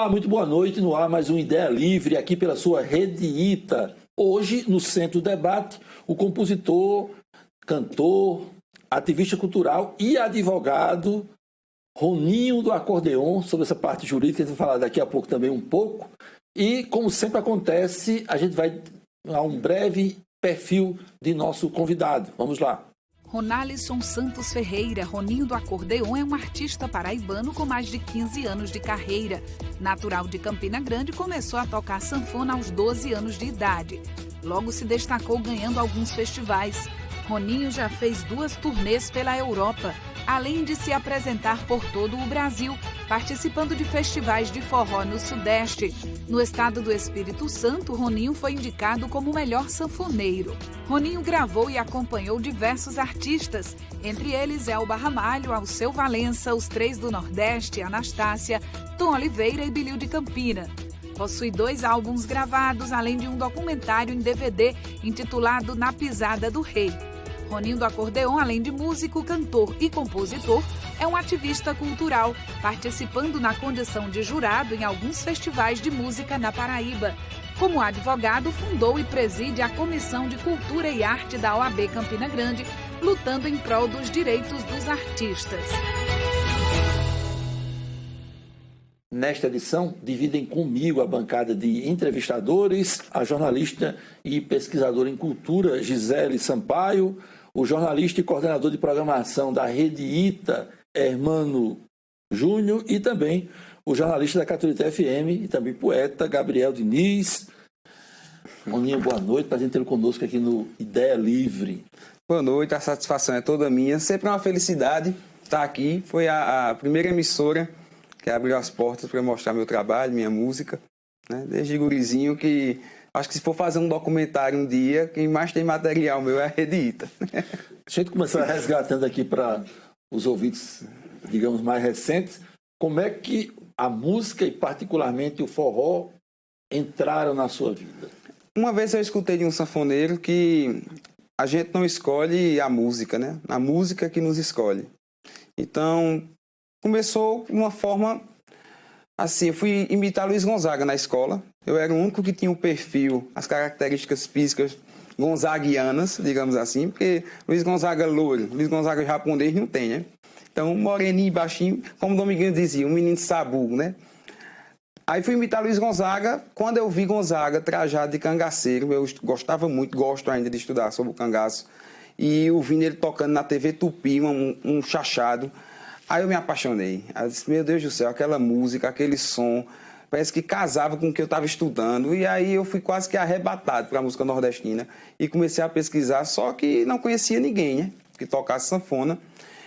Olá, muito boa noite. No ar mais um Ideia Livre aqui pela sua Rede ITA. Hoje, no centro do debate, o compositor, cantor, ativista cultural e advogado Roninho do Acordeon, sobre essa parte jurídica, a gente vai falar daqui a pouco também um pouco. E, como sempre acontece, a gente vai a um breve perfil de nosso convidado. Vamos lá. Ronalisson Santos Ferreira, Roninho do Acordeon, é um artista paraibano com mais de 15 anos de carreira. Natural de Campina Grande, começou a tocar sanfona aos 12 anos de idade. Logo se destacou ganhando alguns festivais. Roninho já fez 2 turnês pela Europa, além de se apresentar por todo o Brasil, participando de festivais de forró no Sudeste. No estado do Espírito Santo, Roninho foi indicado como o melhor sanfoneiro. Roninho gravou e acompanhou diversos artistas, entre eles Elba Ramalho, Alceu Valença, Os Três do Nordeste, Anastácia, Tom Oliveira e Bilil de Campina. Possui 2 álbuns gravados, além de um documentário em DVD intitulado Na Pisada do Rei. Roninho do Acordeon, além de músico, cantor e compositor, é um ativista cultural, participando na condição de jurado em alguns festivais de música na Paraíba. Como advogado, fundou e preside a Comissão de Cultura e Arte da OAB Campina Grande, lutando em prol dos direitos dos artistas. Nesta edição, dividem comigo a bancada de entrevistadores, a jornalista e pesquisadora em cultura Gisele Sampaio, o jornalista e coordenador de programação da Rede ITA, Hermano Júnior, e também o jornalista da Caturité FM e também poeta Gabriel Diniz. Roninho, boa noite, prazer em tê-lo conosco aqui no Ideia Livre. Boa noite, a satisfação é toda minha. Sempre é uma felicidade estar aqui. Foi a primeira emissora que abriu as portas para mostrar meu trabalho, minha música, né? Desde gurizinho, que acho que se for fazer um documentário um dia, quem mais tem material meu é a Rede ITA. Deixa a gente começar resgatando aqui para os ouvintes, digamos, mais recentes, como é que a música e particularmente o forró entraram na sua vida? Uma vez eu escutei de um sanfoneiro que a gente não escolhe a música, né? A música que nos escolhe. Então, começou de uma forma assim, eu fui imitar Luiz Gonzaga na escola. Eu era o único que tinha o perfil, as características físicas gonzaguianas, digamos assim, porque Luiz Gonzaga loiro, Luiz Gonzaga japonês não tem, né? Então, moreninho e baixinho, como o Dominguinho dizia, um menino sabugo, né? Aí fui imitar Luiz Gonzaga. Quando eu vi Gonzaga trajado de cangaceiro, eu gostava muito, gosto ainda de estudar sobre o cangaço, e eu vi ele tocando na TV Tupi, um chachado. Aí eu me apaixonei. Aí eu disse, meu Deus do céu, aquela música, aquele som, parece que casava com o que eu estava estudando. E aí eu fui quase que arrebatado para a música nordestina e comecei a pesquisar, só que não conhecia ninguém, né, que tocasse sanfona.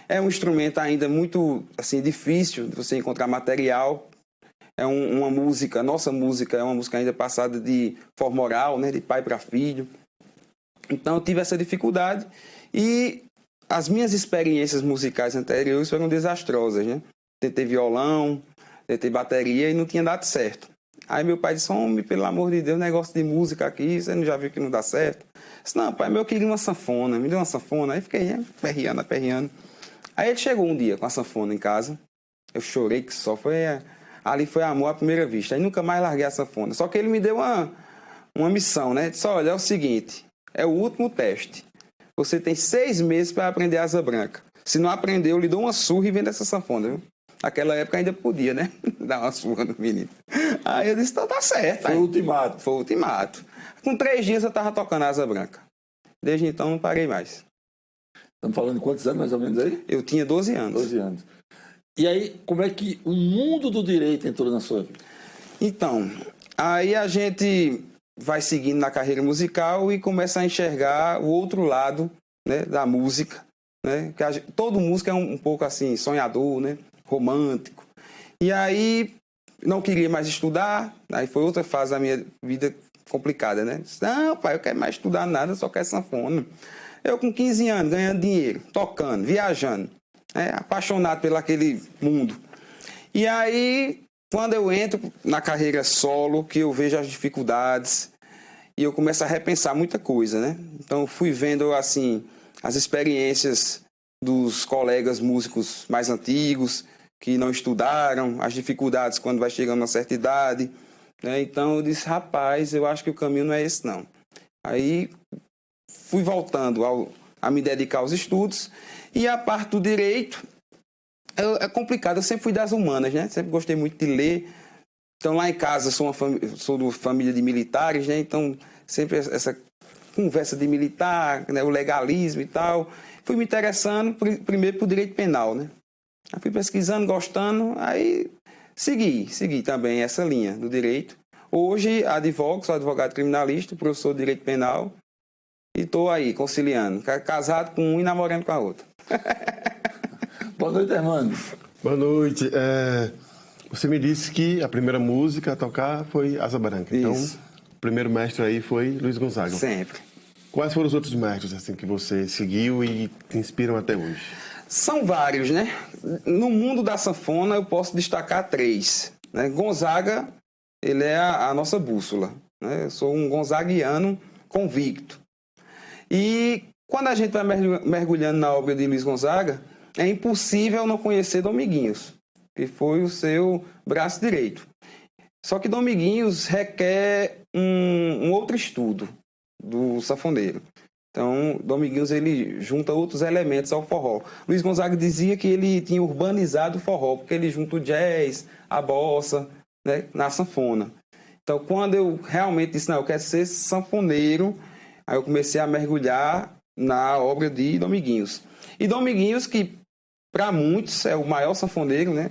É um instrumento ainda muito assim, difícil de você encontrar material. É uma música, nossa música é uma música ainda passada de forma oral, né, de pai para filho. Então eu tive essa dificuldade e as minhas experiências musicais anteriores foram desastrosas, né? Tentei violão, tentei bateria e não tinha dado certo. Aí meu pai disse, homem, pelo amor de Deus, negócio de música aqui, você não já viu que não dá certo? Eu disse, não, pai, eu queria uma sanfona, me deu uma sanfona. Aí fiquei, né, aperreando. Aí ele chegou um dia com a sanfona em casa, eu chorei que só, ali foi amor à primeira vista. Aí nunca mais larguei a sanfona. Só que ele me deu uma missão, né? Ele disse, olha, é o seguinte, é o último teste. Você tem 6 meses para aprender asa branca. Se não aprender, eu lhe dou uma surra e vendo essa sanfona, viu? Naquela época ainda podia, né? Dar uma surra no menino. Aí eu disse, então tá certo. Foi o ultimato. Foi o ultimato. Com 3 dias eu tava tocando asa branca. Desde então não parei mais. Estamos falando de quantos anos mais ou menos aí? Eu tinha 12 anos. 12 anos. E aí, como é que o mundo do direito entrou na sua vida? Então, aí a gente vai seguindo na carreira musical e começa a enxergar o outro lado, né, da música, né? Que todo músico é um pouco assim, sonhador, né, romântico. E aí não queria mais estudar, aí foi outra fase da minha vida complicada, né? Não, pai, eu quero mais estudar nada, eu só quero sanfona. Eu com 15 anos, ganhando dinheiro, tocando, viajando, né, apaixonado pelo aquele mundo. E aí, quando eu entro na carreira solo, que eu vejo as dificuldades e eu começo a repensar muita coisa, né? Então, eu fui vendo, assim, as experiências dos colegas músicos mais antigos, que não estudaram, as dificuldades quando vai chegando a uma certa idade, né? Então eu disse, rapaz, eu acho que o caminho não é esse não. Aí fui voltando a me dedicar aos estudos, e a parte do direito é complicado. Eu sempre fui das humanas, né? Sempre gostei muito de ler. Então lá em casa sou de família de militares, né? Então sempre essa conversa de militar, né? O legalismo e tal. Fui me interessando primeiro por direito penal, né? Aí fui pesquisando, gostando, aí segui também essa linha do direito. Hoje sou advogado criminalista, professor de direito penal, e estou aí conciliando, casado com um e namorando com a outra. Boa noite, Armando. Boa noite. Você me disse que a primeira música a tocar foi Asa Branca. Então, Isso. o primeiro mestre aí foi Luiz Gonzaga. Sempre. Quais foram os outros mestres assim, que você seguiu e te inspiram até hoje? São vários, né? No mundo da sanfona eu posso destacar 3. Né? Gonzaga, ele é a nossa bússola. Né? Eu sou um gonzaguiano convicto. E quando a gente vai mergulhando na obra de Luiz Gonzaga, é impossível não conhecer Dominguinhos, que foi o seu braço direito. Só que Dominguinhos requer um outro estudo do sanfoneiro. Então, Dominguinhos ele junta outros elementos ao forró. Luiz Gonzaga dizia que ele tinha urbanizado o forró, porque ele junta o jazz, a bossa, né, na sanfona. Então, quando eu realmente disse, não, eu quero ser sanfoneiro, aí eu comecei a mergulhar na obra de Dominguinhos. E Dominguinhos, que para muitos é o maior sanfoneiro, né,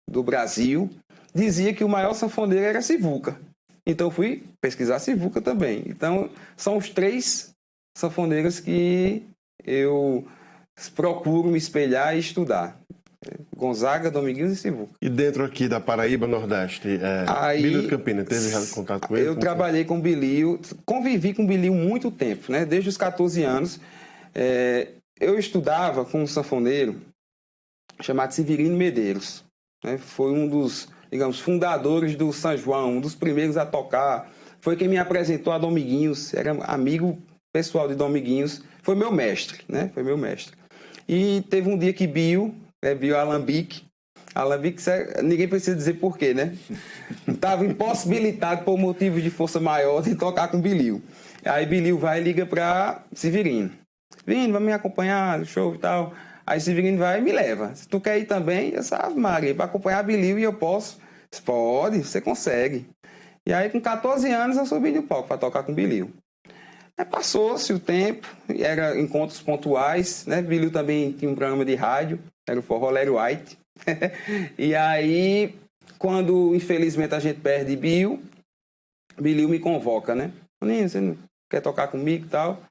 do Brasil, dizia que o maior sanfoneiro era Sivuca. Então, eu fui pesquisar Sivuca também. Então, são os 3 sanfoneiros que eu procuro me espelhar e estudar. Gonzaga, Dominguinhos e Sivuca. E dentro aqui da Paraíba, Nordeste, Bilio de Campina, teve contato com ele? Eu trabalhei com Bilio, convivi com Bilio muito tempo, né? Desde os 14 anos. Eu estudava com um sanfoneiro chamado Severino Medeiros. Né? Foi um dos, digamos, fundadores do São João, um dos primeiros a tocar. Foi quem me apresentou a Dominguinhos, era amigo pessoal de Dominguinhos, foi meu mestre, né? Foi meu mestre. E teve um dia que Bio Alambique, ninguém precisa dizer porquê, né? Estava impossibilitado por motivos de força maior de tocar com Bilio. Aí Bilio vai e liga para Severino. Severino, vai me acompanhar no show e tal. Aí Severino vai e me leva. Se tu quer ir também, eu disse, Maria, para acompanhar Bilio e eu posso. Disse, pode, você consegue. E aí com 14 anos eu subi no palco para tocar com Bilio. Passou-se o tempo, eram encontros pontuais, né? Bilio também tinha um programa de rádio, era o Forró Larry White. E aí, quando infelizmente a gente perde Bilio me convoca, né? Toninho, você não quer tocar comigo e tal?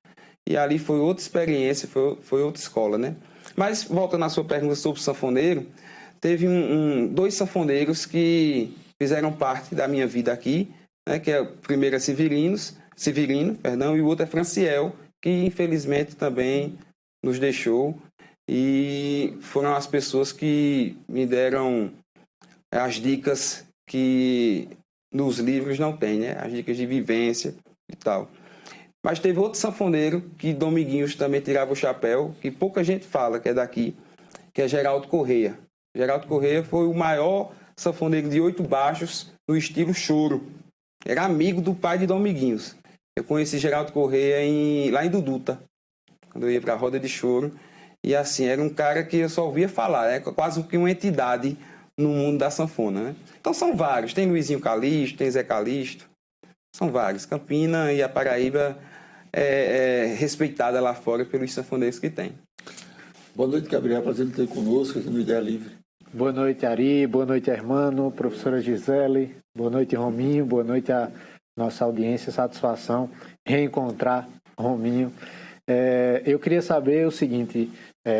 E ali foi outra experiência, foi outra escola, né? Mas, voltando à sua pergunta sobre o sanfoneiro, teve 2 sanfoneiros que fizeram parte da minha vida aqui, né? Que é o primeiro é Severino, e o outro é Franciel, que infelizmente também nos deixou, e foram as pessoas que me deram as dicas que nos livros não tem, né? As dicas de vivência e tal. Mas teve outro sanfoneiro que Dominguinhos também tirava o chapéu, que pouca gente fala que é daqui, que é Geraldo Correia. Geraldo Correia foi o maior sanfoneiro de 8 baixos no estilo choro. Era amigo do pai de Dominguinhos. Eu conheci Geraldo Correia lá em Duduta, quando eu ia para a roda de choro. E assim, era um cara que eu só ouvia falar, é quase que uma entidade no mundo da sanfona, né? Então são vários, tem Luizinho Calixto, tem Zé Calixto, são vários. Campina e a Paraíba é respeitada lá fora pelos sanfoneiros que tem. Boa noite, Gabriel, prazer em ter conosco aqui no Ideia Livre. Boa noite, Ari, boa noite, Hermano, professora Gisele, boa noite, Rominho, boa noite a nossa audiência, satisfação reencontrar Rominho. Eu queria saber o seguinte,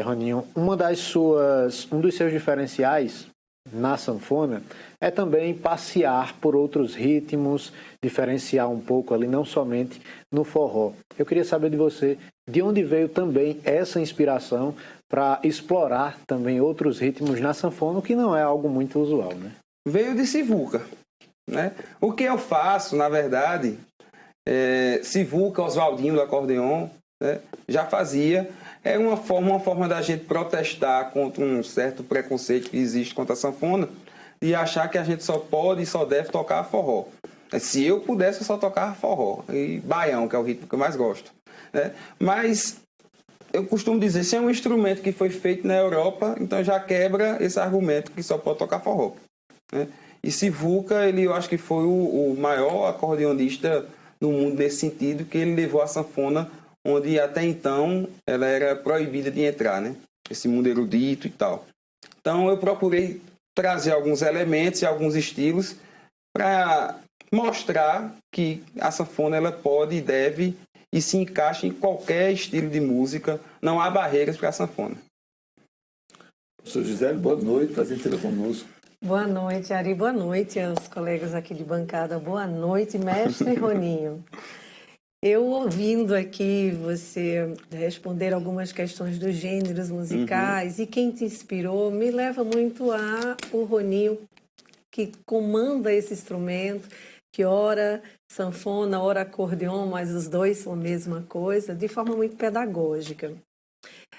Roninho, um dos seus diferenciais na sanfona é também passear por outros ritmos, diferenciar um pouco ali, não somente no forró. Eu queria saber de você, de onde veio também essa inspiração para explorar também outros ritmos na sanfona, o que não é algo muito usual, né? Veio de Sivuca, né? O que eu faço, na verdade, Sivuca, Oswaldinho do acordeon, né? Já fazia. é uma forma da gente protestar contra um certo preconceito que existe contra a sanfona e achar que a gente só pode e só deve tocar forró. Se eu pudesse, eu só tocava forró e baião, que é o ritmo que eu mais gosto, né? Mas eu costumo dizer, se é um instrumento que foi feito na Europa, então já quebra esse argumento que só pode tocar forró, né? E Sivuca, eu acho que foi o maior acordeonista no mundo nesse sentido, que ele levou a sanfona onde até então ela era proibida de entrar, né? Esse mundo erudito e tal. Então eu procurei trazer alguns elementos e alguns estilos para mostrar que a sanfona ela pode e deve e se encaixa em qualquer estilo de música, não há barreiras para a sanfona. Professor Gisele, boa noite, prazer em tê-la conosco. Boa noite, Ari, boa noite aos colegas aqui de bancada, boa noite, mestre Roninho. Eu ouvindo aqui você responder algumas questões dos gêneros musicais e quem te inspirou, me leva muito o Roninho, que comanda esse instrumento, que ora sanfona, ora acordeon, mas os dois são a mesma coisa, de forma muito pedagógica.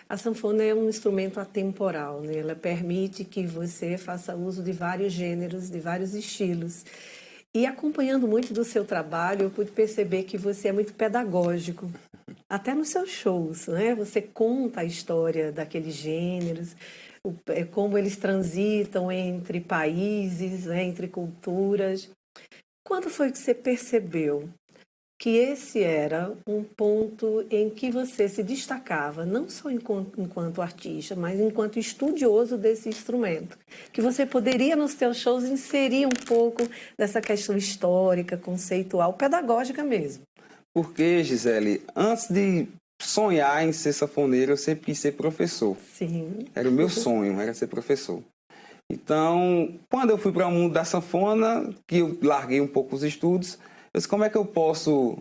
A sanfona é um instrumento atemporal, né? Ela permite que você faça uso de vários gêneros, de vários estilos. E acompanhando muito do seu trabalho, eu pude perceber que você é muito pedagógico, até nos seus shows, né? Você conta a história daqueles gêneros, como eles transitam entre países, né? Entre culturas. Quando foi que você percebeu que esse era um ponto em que você se destacava, não só enquanto artista, mas enquanto estudioso desse instrumento? Que você poderia, nos seus shows, inserir um pouco dessa questão histórica, conceitual, pedagógica mesmo. Porque, Gisele, antes de sonhar em ser sanfoneiro, eu sempre quis ser professor. Sim. Era o meu sonho, era ser professor. Então, quando eu fui para o mundo da sanfona, que eu larguei um pouco os estudos, eu disse, como é que eu posso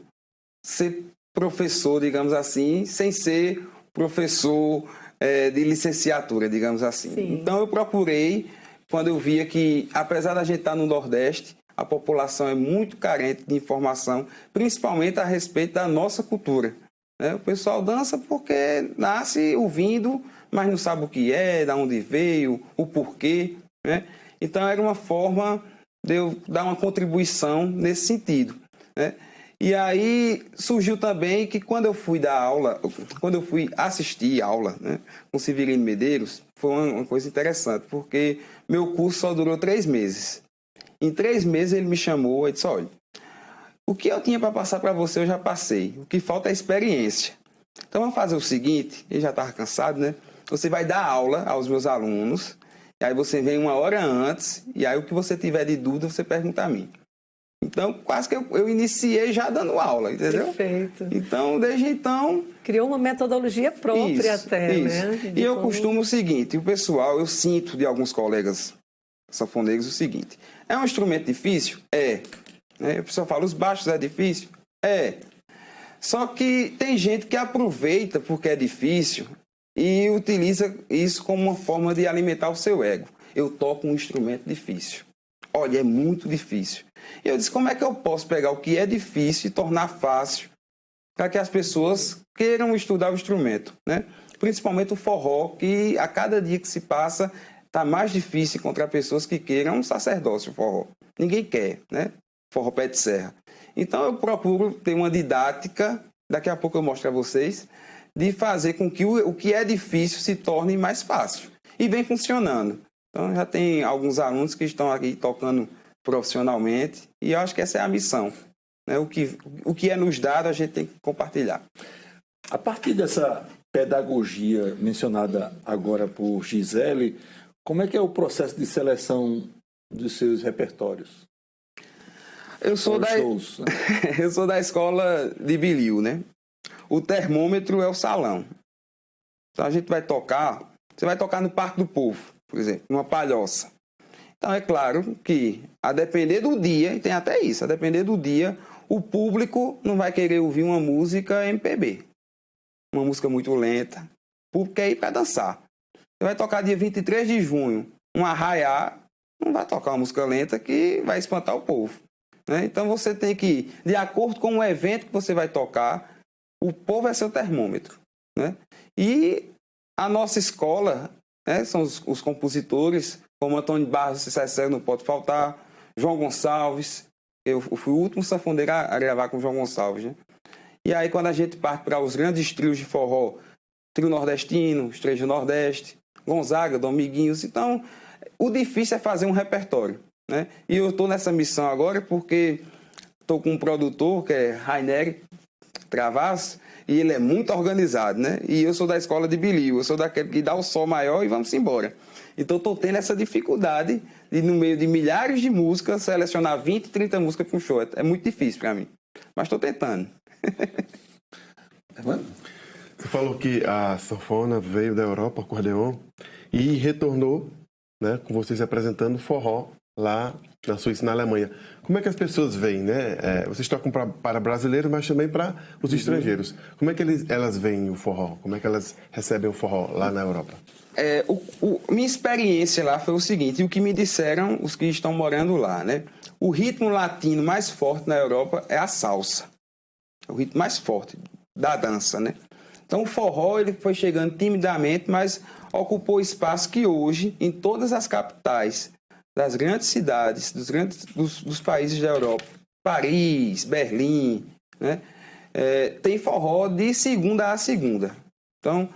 ser professor, digamos assim, sem ser professor de licenciatura, digamos assim. Sim. Então eu procurei, quando eu via que, apesar da gente estar no Nordeste, a população é muito carente de informação, principalmente a respeito da nossa cultura, né? O pessoal dança porque nasce ouvindo, mas não sabe o que é, de onde veio, o porquê, né? Então era uma forma de eu dar uma contribuição nesse sentido, né? E aí surgiu também que quando eu fui dar aula, quando eu fui assistir aula, né, com Severino Medeiros, foi uma coisa interessante, porque meu curso só durou 3 meses. Em 3 meses ele me chamou e disse, olha, o que eu tinha para passar para você eu já passei, o que falta é experiência. Então vamos fazer o seguinte, ele já estava cansado, né? Você vai dar aula aos meus alunos, e aí você vem 1 hora antes, e aí o que você tiver de dúvida você pergunta a mim. Então, quase que eu iniciei já dando aula, entendeu? Perfeito. Então, desde então... Criou uma metodologia própria até, né? E eu costumo o seguinte, o pessoal, eu sinto de alguns colegas sanfoneiros o seguinte, é um instrumento difícil? É. O pessoal fala, os baixos é difícil? É. Só que tem gente que aproveita porque é difícil e utiliza isso como uma forma de alimentar o seu ego. Eu toco um instrumento difícil. Olha, é muito difícil. E eu disse, como é que eu posso pegar o que é difícil e tornar fácil para que as pessoas queiram estudar o instrumento, né? Principalmente o forró, que a cada dia que se passa está mais difícil encontrar pessoas que queiram um sacerdócio forró. Ninguém quer, né? Forró pé de serra. Então eu procuro ter uma didática, daqui a pouco eu mostro a vocês, de fazer com que o que é difícil se torne mais fácil. E vem funcionando. Então já tem alguns alunos que estão aqui tocando profissionalmente e eu acho que essa é a missão, né? O que é nos dado a gente tem que compartilhar. A partir dessa pedagogia mencionada agora por Gisele, como é que é o processo de seleção dos seus repertórios? Eu sou da escola de Bilil, né? O termômetro é o salão. Então a gente vai tocar, você vai tocar no Parque do Povo, por exemplo, numa palhoça. Então é claro que, a depender do dia, e tem até isso, a depender do dia, o público não vai querer ouvir uma música MPB. Uma música muito lenta. O público quer ir para dançar. Você vai tocar dia 23 de junho, um arraiá, não vai tocar uma música lenta que vai espantar o povo, né? Então você tem que, de acordo com o evento que você vai tocar, o povo é seu termômetro. né? E a nossa escola, né, são os compositores, como Antônio Barros, César não pode faltar, João Gonçalves. Eu fui o último sanfoneiro a gravar com o João Gonçalves, né? E aí, quando a gente parte para os grandes trios de forró, trio nordestino, os três do Nordeste, Gonzaga, Dominguinhos. Então, o difícil é fazer um repertório, né? E eu estou nessa missão agora porque estou com um produtor, que é Rainer Travas, e ele é muito organizado, né? E eu sou da escola de Bilil, eu sou daquele que dá o sol maior e vamos embora. Então, estou tendo essa dificuldade de, no meio de milhares de músicas, selecionar 20, 30 músicas para um show. É muito difícil para mim, mas estou tentando. Você falou que a sanfona veio da Europa, o acordeon, e retornou, né, com vocês apresentando forró lá na Suíça, na Alemanha. Como é que as pessoas veem, né? Vocês tocam para brasileiros, mas também para os estrangeiros. Como é que elas veem o forró? Como é que elas recebem o forró lá na Europa? Minha experiência lá foi o seguinte, e o que me disseram os que estão morando lá, né? O ritmo latino mais forte na Europa é a salsa. É o ritmo mais forte da dança, né? Então o forró ele foi chegando timidamente, mas ocupou espaço que hoje, em todas as capitais das grandes cidades, dos países da Europa, Paris, Berlim, né? Tem forró de segunda a segunda. Então,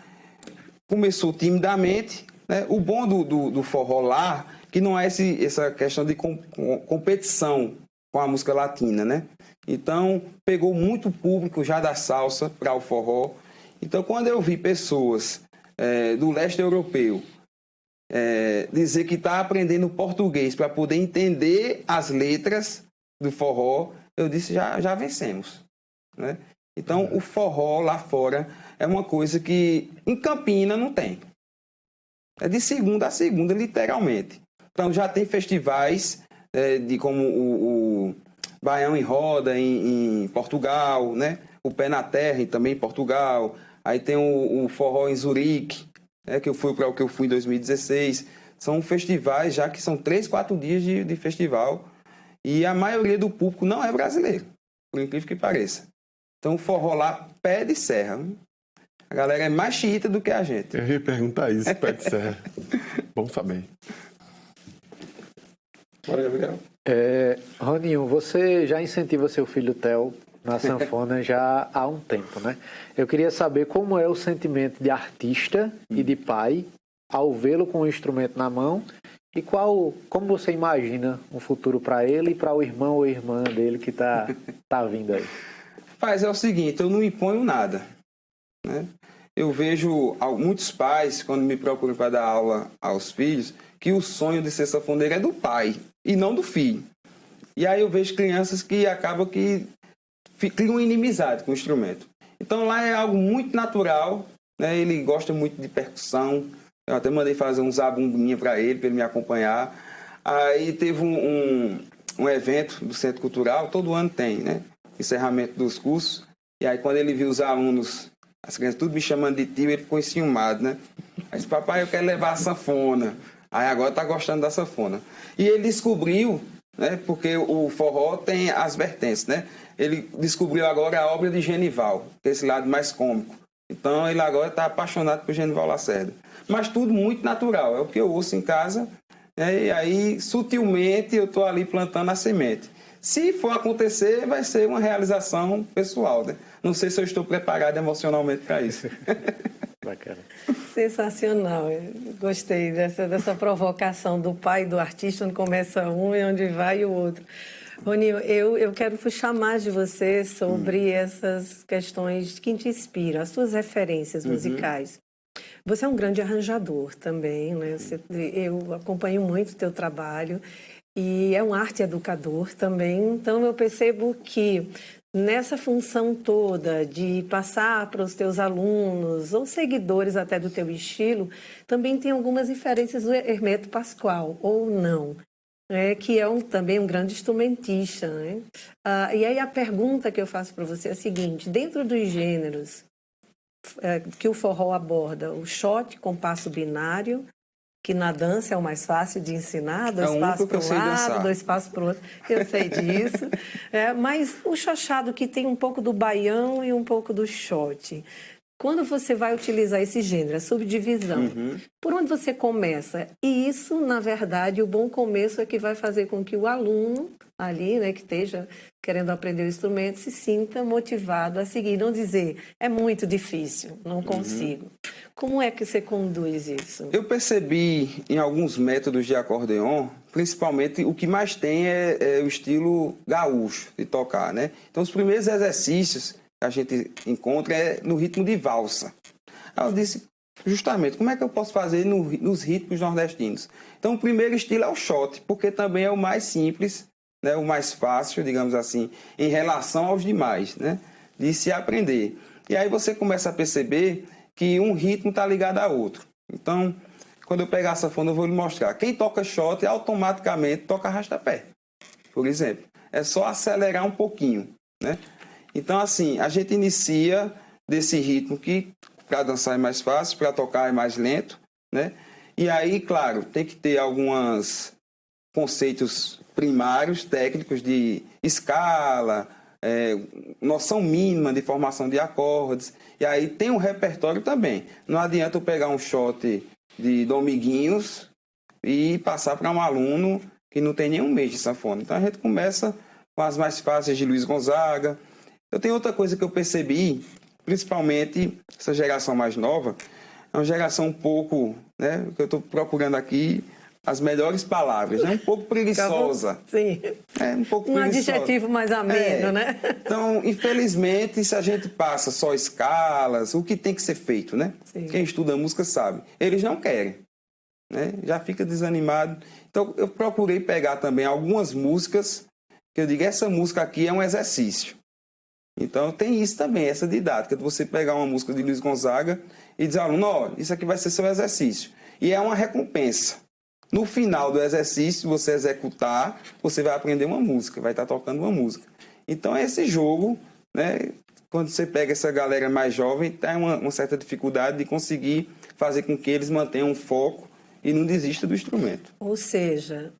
começou timidamente, né? O bom do forró lá, que não é essa questão de competição com a música latina, né? Então, pegou muito público já da salsa para o forró. Então, quando eu vi pessoas do leste europeu dizer que está aprendendo português para poder entender as letras do forró, eu disse, já vencemos, né? Então, o forró lá fora é uma coisa que em Campina não tem. É de segunda a segunda, literalmente. Então, já tem festivais como o Baião em Roda em Portugal, né? O Pé na Terra também em Portugal. Aí tem o Forró em Zurique, né? Que eu fui para o que eu fui em 2016. São festivais já que são 3, 4 dias de festival. E a maioria do público não é brasileiro, por incrível que pareça. Então o forró lá pé de serra. A galera é mais xiita do que a gente. Eu ia perguntar isso, pé de serra. Bom saber. Bora, Gabriel. Roninho, você já incentiva seu filho Theo na sanfona já há um tempo, né? Eu queria saber como é o sentimento de artista e de pai ao vê-lo com o instrumento na mão e como você imagina um futuro para ele e para o irmão ou irmã dele que tá vindo aí. Mas é o seguinte, eu não imponho nada, né? Eu vejo muitos pais, quando me procuram para dar aula aos filhos, que o sonho de ser sanfoneiro é do pai e não do filho. E aí eu vejo crianças que acabam que criam inimizade com o instrumento. Então lá é algo muito natural, né? Ele gosta muito de percussão. Eu até mandei fazer um zabumbinha para ele me acompanhar. Aí teve um evento do Centro Cultural, todo ano tem, né? Encerramento dos cursos. E aí quando ele viu os alunos, as crianças tudo me chamando de tio, ele ficou enciumado, né? Aí disse, papai, eu quero levar a sanfona. Aí agora tá gostando da sanfona. E ele descobriu, né? Porque o forró tem as vertentes, né? Ele descobriu agora a obra de Genival, que é esse lado mais cômico. Então ele agora está apaixonado por Genival Lacerda. Mas tudo muito natural, é o que eu ouço em casa, né? E aí sutilmente eu estou ali plantando a semente. Se for acontecer, vai ser uma realização pessoal, né? Não sei se eu estou preparado emocionalmente para isso. Bacana. Sensacional. Eu gostei dessa provocação do pai do artista, onde começa um e onde vai o outro. Roninho, eu quero puxar mais de você sobre essas questões que te inspiram, as suas referências musicais. Você é um grande arranjador também, né? Eu acompanho muito o teu trabalho e é um arte educador também, então eu percebo que nessa função toda de passar para os teus alunos ou seguidores até do teu estilo, também tem algumas referências do Hermeto Pascoal, ou não? Que é também um grande instrumentista, né? E aí a pergunta que eu faço para você é a seguinte, dentro dos gêneros que o forró aborda, o shot, compasso binário, que na dança é o mais fácil de ensinar, 2 passos para um lado, 2 passos para o outro, eu sei disso, mas o chachado que tem um pouco do baião e um pouco do shot, Quando você vai utilizar esse gênero, a subdivisão, por onde você começa? E isso, na verdade, o bom começo é que vai fazer com que o aluno ali, né, que esteja querendo aprender o instrumento, se sinta motivado a seguir. Não dizer, é muito difícil, não consigo. Como é que você conduz isso? Eu percebi em alguns métodos de acordeon, principalmente o que mais tem é o estilo gaúcho de tocar, né? Então, os primeiros exercícios que a gente encontra é no ritmo de valsa. Aí eu disse, justamente, como é que eu posso fazer nos ritmos nordestinos? Então, o primeiro estilo é o shot, porque também é o mais simples, né, o mais fácil, digamos assim, em relação aos demais, né, de se aprender. E aí você começa a perceber que um ritmo está ligado a outro. Então, quando eu pegar a sanfona, eu vou lhe mostrar. Quem toca shot automaticamente toca arrasta-pé, por exemplo. É só acelerar um pouquinho, né? Então, assim, a gente inicia desse ritmo que para dançar é mais fácil, para tocar é mais lento, né? E aí, claro, tem que ter alguns conceitos primários, técnicos de escala, noção mínima de formação de acordes. E aí tem um repertório também. Não adianta eu pegar um shot de Dominguinhos e passar para um aluno que não tem nenhum mês de sanfona. Então a gente começa com as mais fáceis de Luiz Gonzaga. Eu tenho outra coisa que eu percebi, principalmente essa geração mais nova, é uma geração um pouco, né, que eu estou procurando aqui as melhores palavras, né? Um pouco preguiçosa. Sim. Um pouco preguiçosa. Adjetivo mais ameno, né? Então, infelizmente, se a gente passa só escalas, o que tem que ser feito, né? Sim. Quem estuda música sabe. Eles não querem, né? Já fica desanimado. Então, eu procurei pegar também algumas músicas que eu digo, essa música aqui é um exercício. Então, tem isso também, essa didática, de você pegar uma música de Luiz Gonzaga e dizer, aluno, ó, isso aqui vai ser seu exercício. E é uma recompensa. No final do exercício, você executar, você vai aprender uma música, vai estar tocando uma música. Então, é esse jogo, né? Quando você pega essa galera mais jovem, tem uma certa dificuldade de conseguir fazer com que eles mantenham um foco e não desistam do instrumento. Ou seja,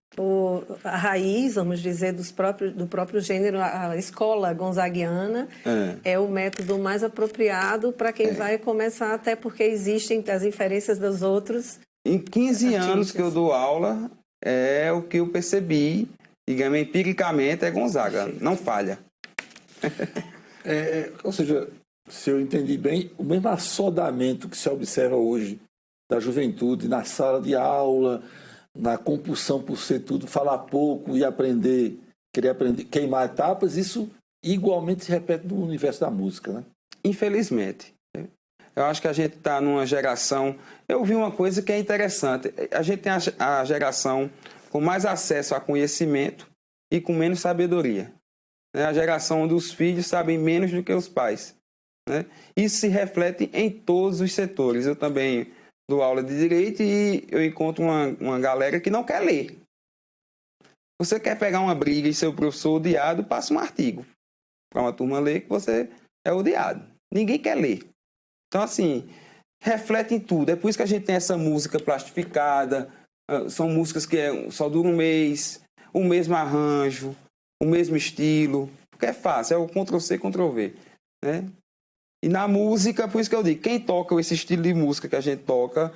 a raiz, vamos dizer, do próprio gênero, a escola gonzaguiana é o método mais apropriado para quem vai começar, até porque existem as inferências dos outros. Em 15 anos que eu dou aula, é o que eu percebi, digamos, empiricamente, é Gonzaga, não falha. Ou seja, se eu entendi bem, o mesmo assodamento que se observa hoje da juventude na sala de aula, na compulsão por ser tudo, falar pouco e aprender, querer aprender, queimar etapas, isso igualmente se repete no universo da música, né? Infelizmente. Eu acho que a gente está numa geração... Eu vi uma coisa que é interessante. A gente tem a geração com mais acesso a conhecimento e com menos sabedoria. A geração onde os filhos sabem menos do que os pais. Isso se reflete em todos os setores. Eu também dou aula de direito e eu encontro uma galera que não quer ler. Você quer pegar uma briga e ser o professor odiado, passa um artigo para uma turma ler que você é odiado. Ninguém quer ler. Então, assim, reflete em tudo. É por isso que a gente tem essa música plastificada, são músicas que só duram um mês, o mesmo arranjo, o mesmo estilo, porque é fácil, é o Ctrl-C, Ctrl-V, né? E na música, por isso que eu digo, quem toca esse estilo de música que a gente toca,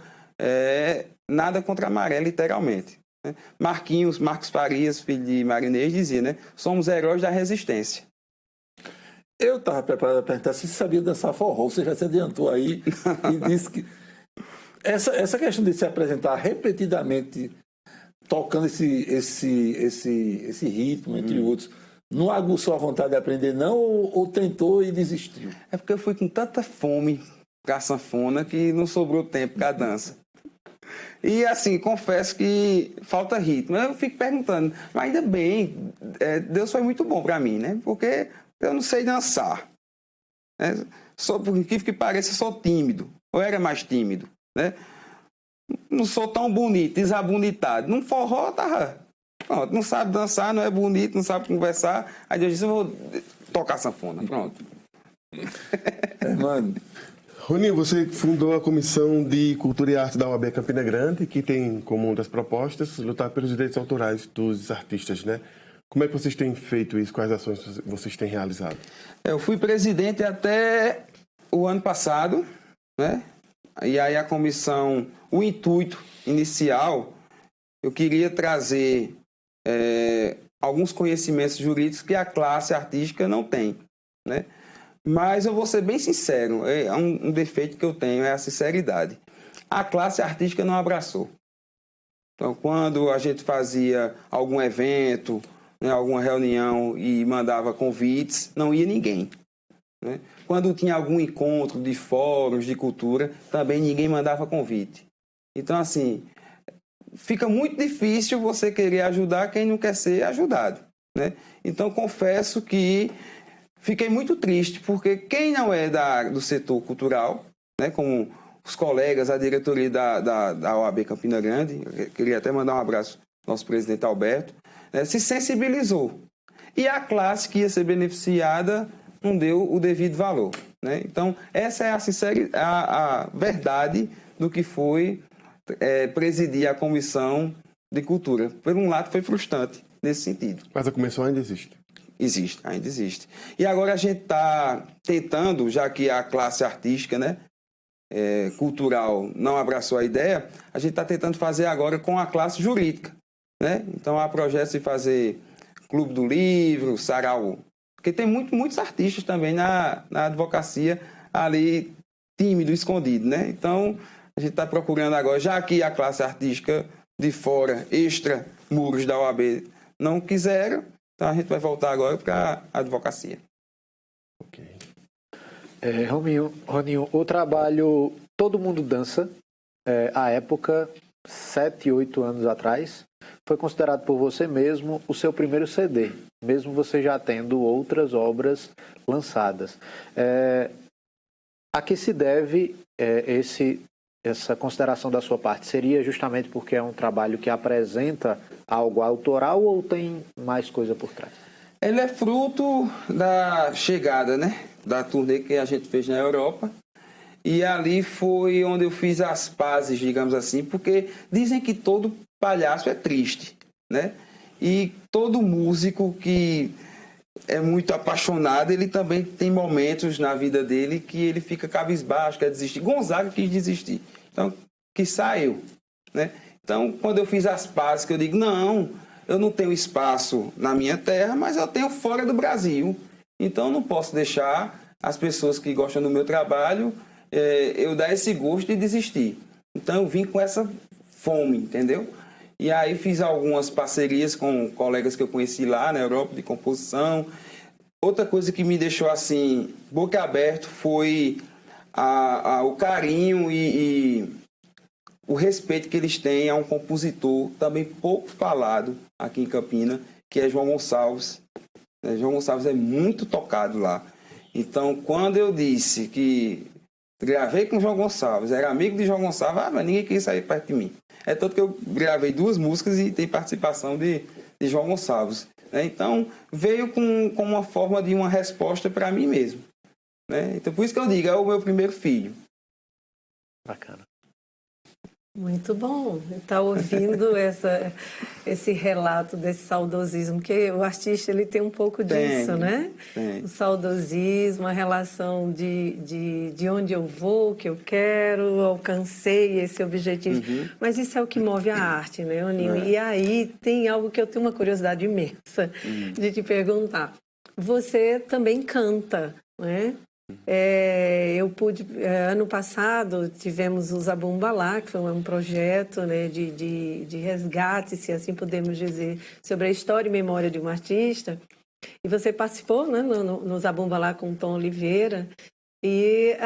nada contra a maré, literalmente. Né? Marcos Farias, filho de Marinês, dizia, né? Somos heróis da resistência. Eu estava preparado a perguntar se você sabia dançar forró, você já se adiantou aí e disse que essa questão de se apresentar repetidamente, tocando esse ritmo, entre outros, não aguçou a vontade de aprender, não, ou tentou e desistiu? É porque eu fui com tanta fome para a sanfona que não sobrou tempo para a dança. E assim, confesso que falta ritmo. Eu fico perguntando, mas ainda bem, Deus foi muito bom para mim, né? Porque eu não sei dançar. Né? Por incrível que pareça, eu sou tímido. Eu era mais tímido. Né? Não sou tão bonito, desabonitado. Num forró, pronto, não sabe dançar, não é bonito, não sabe conversar. Aí Deus disse, eu vou tocar sanfona. Pronto. Mano. Roninho, você fundou a Comissão de Cultura e Arte da UAB Campina Grande, que tem como uma das propostas lutar pelos direitos autorais dos artistas, né? Como é que vocês têm feito isso? Quais ações vocês têm realizado? Eu fui presidente até o ano passado, né? E aí a comissão, o intuito inicial, eu queria trazer alguns conhecimentos jurídicos que a classe artística não tem, né? Mas eu vou ser bem sincero, um defeito que eu tenho é a sinceridade. A classe artística não abraçou. Então, quando a gente fazia algum evento, né, alguma reunião e mandava convites, não ia ninguém, né? Quando tinha algum encontro de fóruns de cultura, também ninguém mandava convite. Então, assim, fica muito difícil você querer ajudar quem não quer ser ajudado, né? Então, confesso que fiquei muito triste, porque quem não é do setor cultural, né, como os colegas, a diretoria da OAB Campina Grande, eu queria até mandar um abraço ao nosso presidente Alberto, né, se sensibilizou. E a classe que ia ser beneficiada não deu o devido valor, né? Então, essa é a verdade do que foi presidir a Comissão de Cultura. Por um lado, foi frustrante nesse sentido. Mas a comissão ainda existe? Existe, ainda existe. E agora a gente está tentando, já que a classe artística, né, cultural não abraçou a ideia, a gente está tentando fazer agora com a classe jurídica, né? Então há projetos de fazer Clube do Livro, Sarau, porque tem muitos artistas também na advocacia ali tímido, escondido, né? Então a gente está procurando agora, já que a classe artística de fora, extra muros da OAB, não quiseram, então a gente vai voltar agora para a advocacia. Ok. Roninho, o trabalho Todo Mundo Dança, à época, 7, 8 anos atrás, foi considerado por você mesmo o seu primeiro CD, mesmo você já tendo outras obras lançadas. A que se deve essa consideração da sua parte? Seria justamente porque é um trabalho que apresenta algo autoral ou tem mais coisa por trás? Ele é fruto da chegada, né, da turnê que a gente fez na Europa. E ali foi onde eu fiz as pazes, digamos assim, porque dizem que todo palhaço é triste, né? E todo músico que é muito apaixonado, ele também tem momentos na vida dele que ele fica cabisbaixo, quer desistir. Gonzaga quis desistir, então que saiu, né? Então, quando eu fiz as pazes, que eu digo, não, eu não tenho espaço na minha terra, mas eu tenho fora do Brasil. Então, eu não posso deixar as pessoas que gostam do meu trabalho eu dar esse gosto de desistir. Então, eu vim com essa fome, entendeu? E aí fiz algumas parcerias com colegas que eu conheci lá na Europa de composição. Outra coisa que me deixou assim, boca aberta, foi o carinho e o respeito que eles têm a um compositor também pouco falado aqui em Campina, que é João Gonçalves. João Gonçalves é muito tocado lá. Então, quando eu disse que gravei com João Gonçalves, era amigo de João Gonçalves, mas ninguém quis sair perto de mim. É tanto que eu gravei 2 músicas e tem participação de João Gonçalves. Então, veio com uma forma de uma resposta para mim mesmo. Então, por isso que eu digo, é o meu primeiro filho. Bacana. Muito bom estar ouvindo esse relato desse saudosismo, porque o artista ele tem um pouco disso, né? Tem. O saudosismo, a relação de onde eu vou, o que eu quero, alcancei esse objetivo. Uhum. Mas isso é o que move a arte, né, Oninho? E aí tem algo que eu tenho uma curiosidade imensa de te perguntar. Você também canta, né? Eu pude, ano passado tivemos o Zabumbalá, que foi um projeto, né, de resgate, se assim podemos dizer, sobre a história e memória de um artista, e você participou, né, no Zabumbalá com o Tom Oliveira, e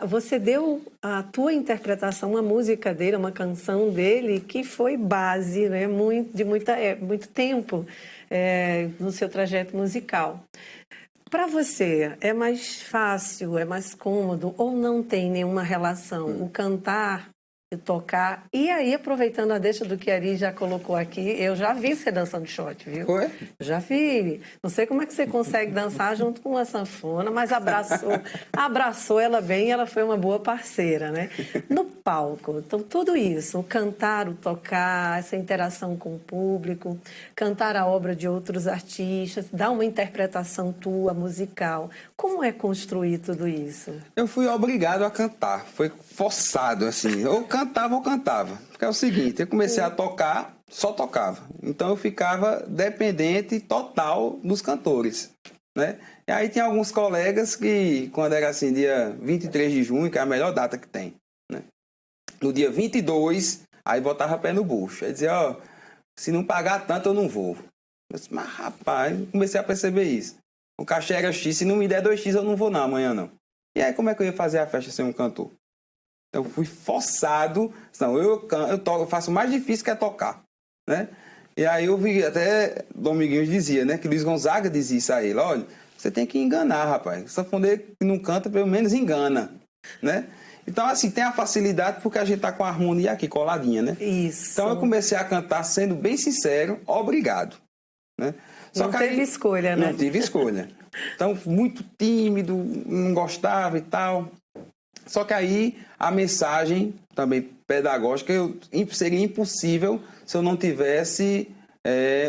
você deu a tua interpretação, uma música dele, uma canção dele, que foi base, né, de muito tempo no seu trajeto musical. Para você, é mais fácil, é mais cômodo ou não tem nenhuma relação? O cantar e tocar. E aí, aproveitando a deixa do que a Ari já colocou aqui, eu já vi você dançando shot, viu? Foi? Já vi. Não sei como é que você consegue dançar junto com a sanfona, mas abraçou ela bem e ela foi uma boa parceira, né? No palco, então tudo isso, o cantar, o tocar, essa interação com o público, cantar a obra de outros artistas, dar uma interpretação tua, musical. Como é construir tudo isso? Eu fui obrigado a cantar, foi forçado, assim. Ou cantava ou cantava. Porque é o seguinte, eu comecei a tocar, só tocava. Então eu ficava dependente total dos cantores, né? E aí tem alguns colegas que, quando era assim, dia 23 de junho, que é a melhor data que tem, né? No dia 22, aí botava pé no bucho. Aí dizia, ó, se não pagar tanto eu não vou. Eu disse, mas rapaz, comecei a perceber isso. O cachê era X, se não me der 2X eu não vou não, amanhã não. E aí como é que eu ia fazer a festa sem um cantor? Eu fui forçado, não, eu faço o mais difícil que é tocar, né? E aí eu vi, até Dominguinhos dizia, né, que Luiz Gonzaga dizia isso a ele, olha, você tem que enganar, rapaz, o sanfoneiro que não canta, pelo menos engana, né? Então, assim, tem a facilidade porque a gente tá com a harmonia aqui, coladinha, né? Isso. Então eu comecei a cantar, sendo bem sincero, obrigado, né? Só não que teve escolha, né? Não tive escolha. Então, muito tímido, não gostava e tal. Só que aí a mensagem também pedagógica seria impossível se eu não tivesse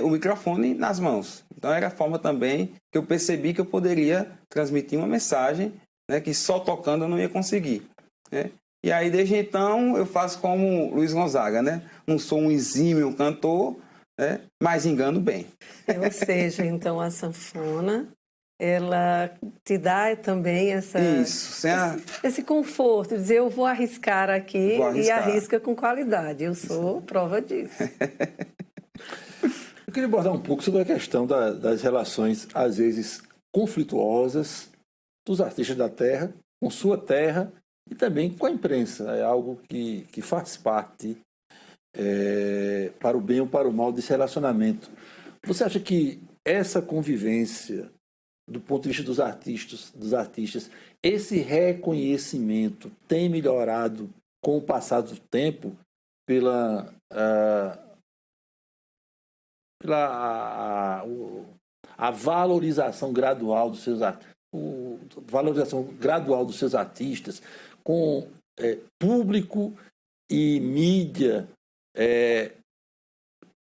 o microfone nas mãos. Então era a forma também que eu percebi que eu poderia transmitir uma mensagem, né, que só tocando eu não ia conseguir, né? E aí desde então eu faço como Luiz Gonzaga, né? Não sou um exímio cantor, né, mas engano bem. Ou seja, então a sanfona, ela te dá também esse conforto, dizer eu vou arriscar aqui e arrisca com qualidade. Eu sou prova disso. Eu queria abordar um pouco sobre a questão das relações, às vezes, conflituosas dos artistas da terra, com sua terra e também com a imprensa. É algo que faz parte, para o bem ou para o mal, desse relacionamento. Você acha que essa convivência, do ponto de vista dos artistas, esse reconhecimento tem melhorado com o passar do tempo pela valorização gradual dos seus artistas, com público e mídia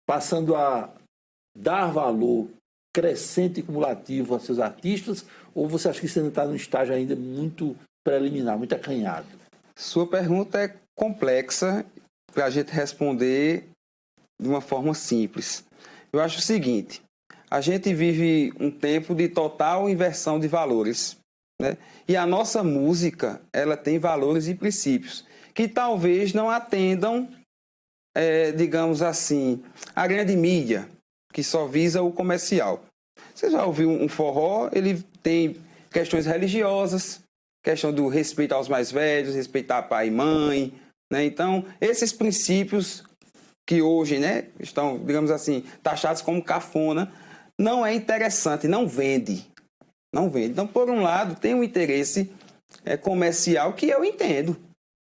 passando a dar valor crescente e cumulativo a seus artistas, ou você acha que você ainda está num estágio ainda muito preliminar, muito acanhado? Sua pergunta é complexa para a gente responder de uma forma simples. Eu acho o seguinte, a gente vive um tempo de total inversão de valores, né? E a nossa música, ela tem valores e princípios que talvez não atendam, digamos assim, a grande mídia, que só visa o comercial. Você já ouviu um forró, ele tem questões religiosas, questão do respeito aos mais velhos, respeitar pai e mãe, né? Então, esses princípios que hoje, né, estão, digamos assim, taxados como cafona, não é interessante, não vende. Não vende. Então, por um lado, tem um interesse comercial que eu entendo.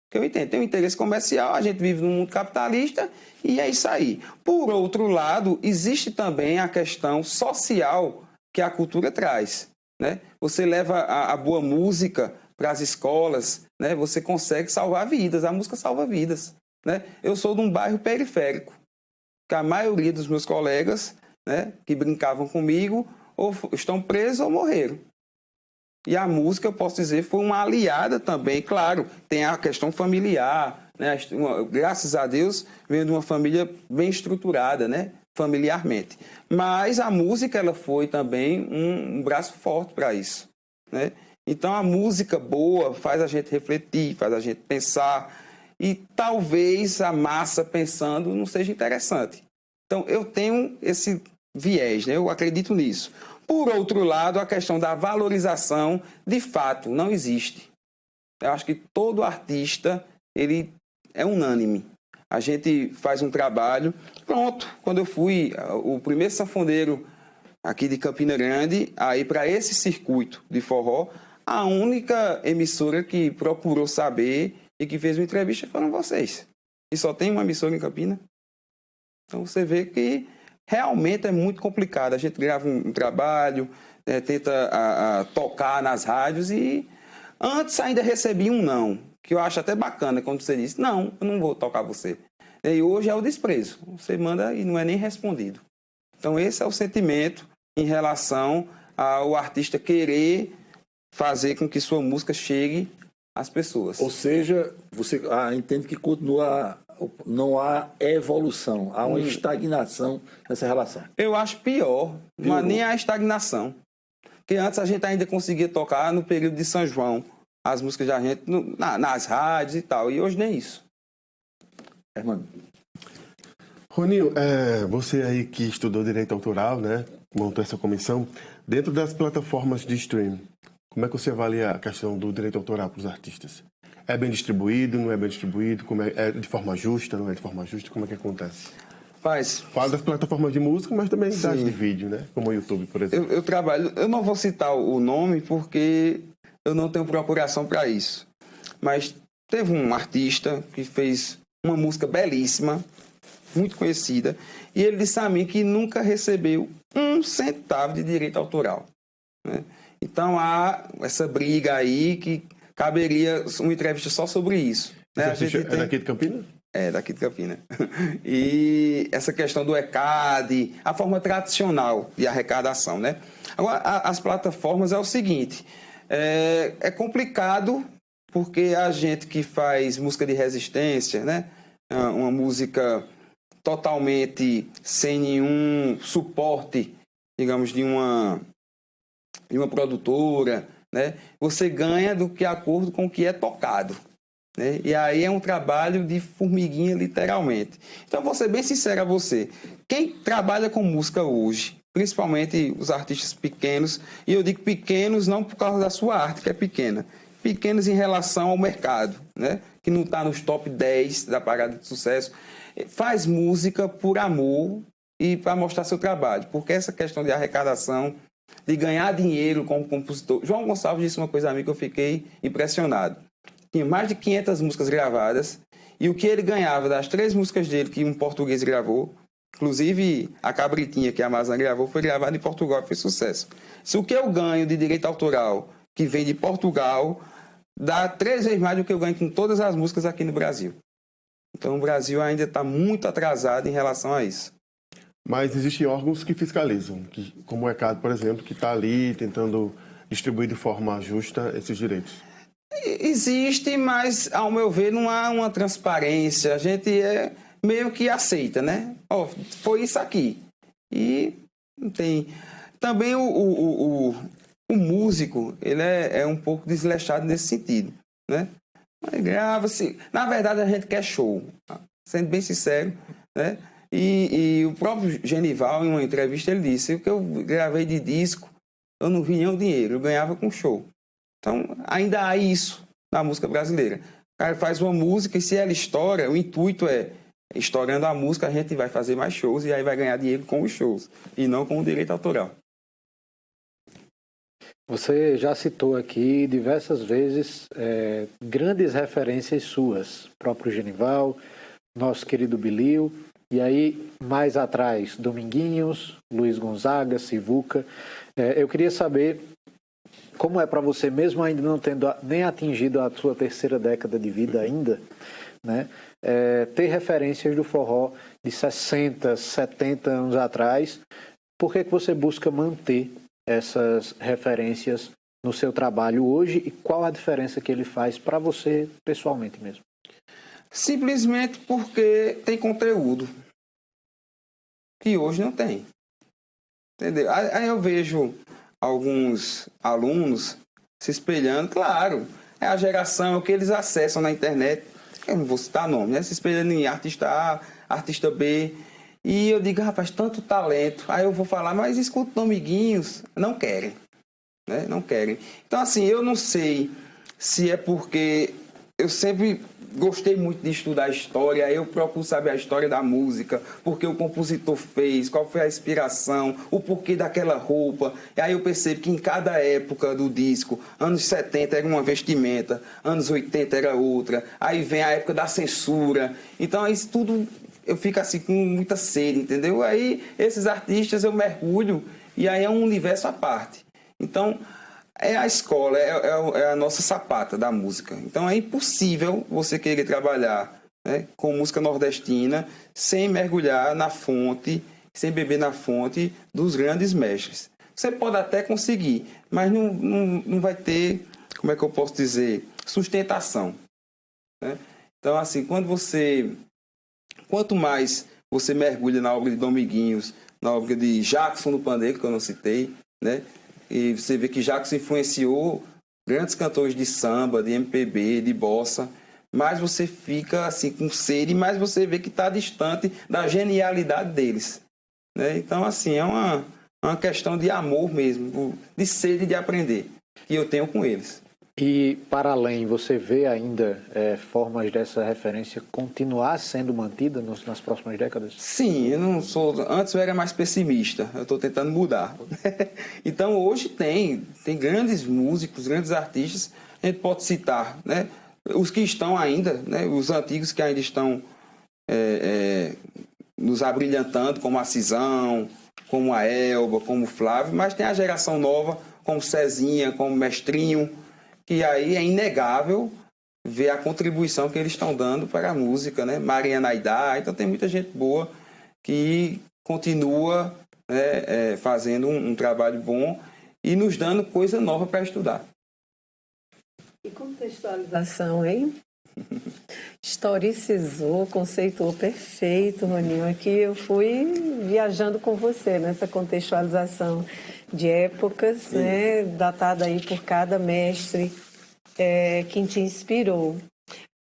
Tem um interesse comercial, a gente vive num mundo capitalista e é isso aí. Por outro lado, existe também a questão social que a cultura traz, né? Você leva a boa música para as escolas, né? Você consegue salvar vidas, a música salva vidas, né? Eu sou de um bairro periférico, que a maioria dos meus colegas, né, que brincavam comigo ou estão presos ou morreram. E a música, eu posso dizer, foi uma aliada também, claro, tem a questão familiar, né? Graças a Deus, venho de uma família bem estruturada, né? Familiarmente. Mas a música, ela foi também um braço forte para isso, né? Então, a música boa faz a gente refletir, faz a gente pensar, e talvez a massa pensando não seja interessante. Então, eu tenho esse viés, né? Eu acredito nisso. Por outro lado, a questão da valorização, de fato, não existe. Eu acho que todo artista, ele é unânime. A gente faz um trabalho. Pronto, quando eu fui o primeiro sanfoneiro aqui de Campina Grande, aí para esse circuito de forró, a única emissora que procurou saber e que fez uma entrevista foram vocês. e só tem uma emissora em Campina. Então você vê que realmente é muito complicado. A gente grava um trabalho, tenta tocar nas rádios e antes ainda recebi um não, que eu acho até bacana quando você diz, não, eu não vou tocar você. E hoje é o desprezo. Você manda e não é nem respondido. Então esse é o sentimento em relação ao artista querer fazer com que sua música chegue às pessoas. Ou seja, você entende que continua, não há evolução, há uma estagnação nessa relação. Eu acho pior, não é nem a estagnação. Porque antes a gente ainda conseguia tocar no período de São João, as músicas da gente nas rádios e tal, e hoje nem isso. Hermano. Roninho, você aí que estudou direito autoral, né, montou essa comissão, dentro das plataformas de streaming, como é que você avalia a questão do direito autoral para os artistas? É bem distribuído, não é bem distribuído? É de forma justa, não é de forma justa? Como é que acontece? Fala das plataformas de música, mas também das de vídeo, né? Como o YouTube, por exemplo. Eu não vou citar o nome porque eu não tenho procuração para isso. Mas teve um artista que fez uma música belíssima, muito conhecida, e ele disse a mim que nunca recebeu 1 centavo de direito autoral, né? Então há essa briga aí que caberia uma entrevista só sobre isso. Né? É daqui de Campina? É, daqui de Campina. E essa questão do ECAD, a forma tradicional de arrecadação, né? Agora, as plataformas é o seguinte, é complicado porque a gente que faz música de resistência, né? Uma música totalmente sem nenhum suporte, digamos, de uma produtora, né? Você ganha do que de acordo com o que é tocado, né? E aí é um trabalho de formiguinha, literalmente. Então, vou ser bem sincero a você. Quem trabalha com música hoje, principalmente os artistas pequenos, e eu digo pequenos não por causa da sua arte, que é pequena, pequenos em relação ao mercado, né? Que não está nos top 10 da parada de sucesso, faz música por amor e para mostrar seu trabalho, porque essa questão de arrecadação, de ganhar dinheiro como compositor. João Gonçalves disse uma coisa a mim que eu fiquei impressionado. Tinha mais de 500 músicas gravadas e o que ele ganhava das 3 músicas dele que um português gravou, inclusive a Cabritinha que a Amazon gravou, foi gravada em Portugal e fez sucesso. Se o que eu ganho de direito autoral que vem de Portugal dá 3 vezes mais do que eu ganho com todas as músicas aqui no Brasil. Então o Brasil ainda está muito atrasado em relação a isso. Mas existem órgãos que fiscalizam, como o ECAD, por exemplo, que está ali tentando distribuir de forma justa esses direitos. Existe, mas, ao meu ver, não há uma transparência. A gente meio que aceita, né? Foi isso aqui. E não tem... Também o músico, ele é um pouco desleixado nesse sentido, né? Mas grava-se... Na verdade, a gente quer show, sendo bem sincero, né? E o próprio Genival, em uma entrevista, ele disse que eu gravei de disco, eu não vi nenhum dinheiro, eu ganhava com show. Então, ainda há isso na música brasileira. O cara faz uma música e se ela estoura, o intuito é, estourando a música, a gente vai fazer mais shows e aí vai ganhar dinheiro com os shows, e não com o direito autoral. Você já citou aqui diversas vezes grandes referências suas, próprio Genival, nosso querido Bilio, e aí mais atrás Dominguinhos, Luiz Gonzaga, Sivuca. Eu queria saber como é para você, mesmo ainda não tendo nem atingido a sua 3ª década de vida ainda, né, ter referências do forró de 60, 70 anos atrás. Por que você busca manter essas referências no seu trabalho hoje e qual a diferença que ele faz para você pessoalmente mesmo? Simplesmente porque tem conteúdo que hoje não tem. Entendeu? Aí eu vejo alguns alunos se espelhando, claro, é a geração que eles acessam na internet, eu não vou citar nome, né? Se espelhando em artista A, artista B, e eu digo, rapaz, tanto talento, aí eu vou falar, mas escuta Amiguinhos, não querem, né? Não querem. Então, assim, eu não sei se é porque eu sempre gostei muito de estudar história, eu procuro saber a história da música, porque o compositor fez, qual foi a inspiração, o porquê daquela roupa. E aí eu percebo que em cada época do disco, anos 70 era uma vestimenta, anos 80 era outra, aí vem a época da censura. Então isso tudo eu fico assim com muita sede, entendeu? Aí esses artistas eu mergulho e aí é um universo à parte. Então é a escola, é a nossa sapata da música. Então é impossível você querer trabalhar, né, com música nordestina sem mergulhar na fonte, sem beber na fonte dos grandes mestres. Você pode até conseguir, mas não vai ter, como é que eu posso dizer, sustentação, né? Então, assim, quanto mais você mergulha na obra de Dominguinhos, na obra de Jackson no pandeiro, que eu não citei, né? E você vê que Jackson influenciou grandes cantores de samba, de MPB, de bossa, mais você fica assim com sede, mais você vê que está distante da genialidade deles, né? Então, assim, é uma questão de amor mesmo, de sede de aprender, que eu tenho com eles. E, para além, você vê ainda formas dessa referência continuar sendo mantida nas próximas décadas? Sim, eu não sou... Antes eu era mais pessimista, eu estou tentando mudar. Então, hoje tem grandes músicos, grandes artistas, a gente pode citar, né? Os que estão ainda, né? Os antigos que ainda estão nos abrilhantando, como a Cisão, como a Elba, como o Flávio, mas tem a geração nova, como Cezinha, como Mestrinho, que aí é inegável ver a contribuição que eles estão dando para a música, né? Mariana Aidar, então tem muita gente boa que continua, né, fazendo um trabalho bom e nos dando coisa nova para estudar. E contextualização, hein? Historicizou, conceituou perfeito, Roninho. Aqui eu fui viajando com você nessa contextualização de épocas, né, datada aí por cada mestre que te inspirou.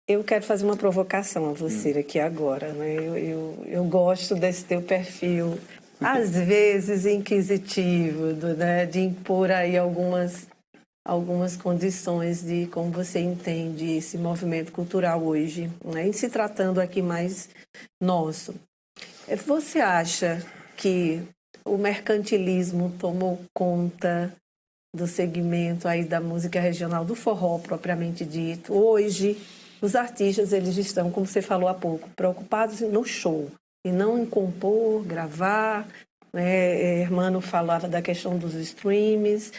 Eu quero fazer uma provocação a você aqui agora, né? Eu gosto desse teu perfil, às vezes inquisitivo, né, de impor aí algumas condições de como você entende esse movimento cultural hoje, né? E se tratando aqui mais nosso. Você acha que o mercantilismo tomou conta do segmento aí da música regional, do forró propriamente dito? Hoje, os artistas, eles estão, como você falou há pouco, preocupados no show e não em compor, gravar, né? Hermano falava da questão dos streams.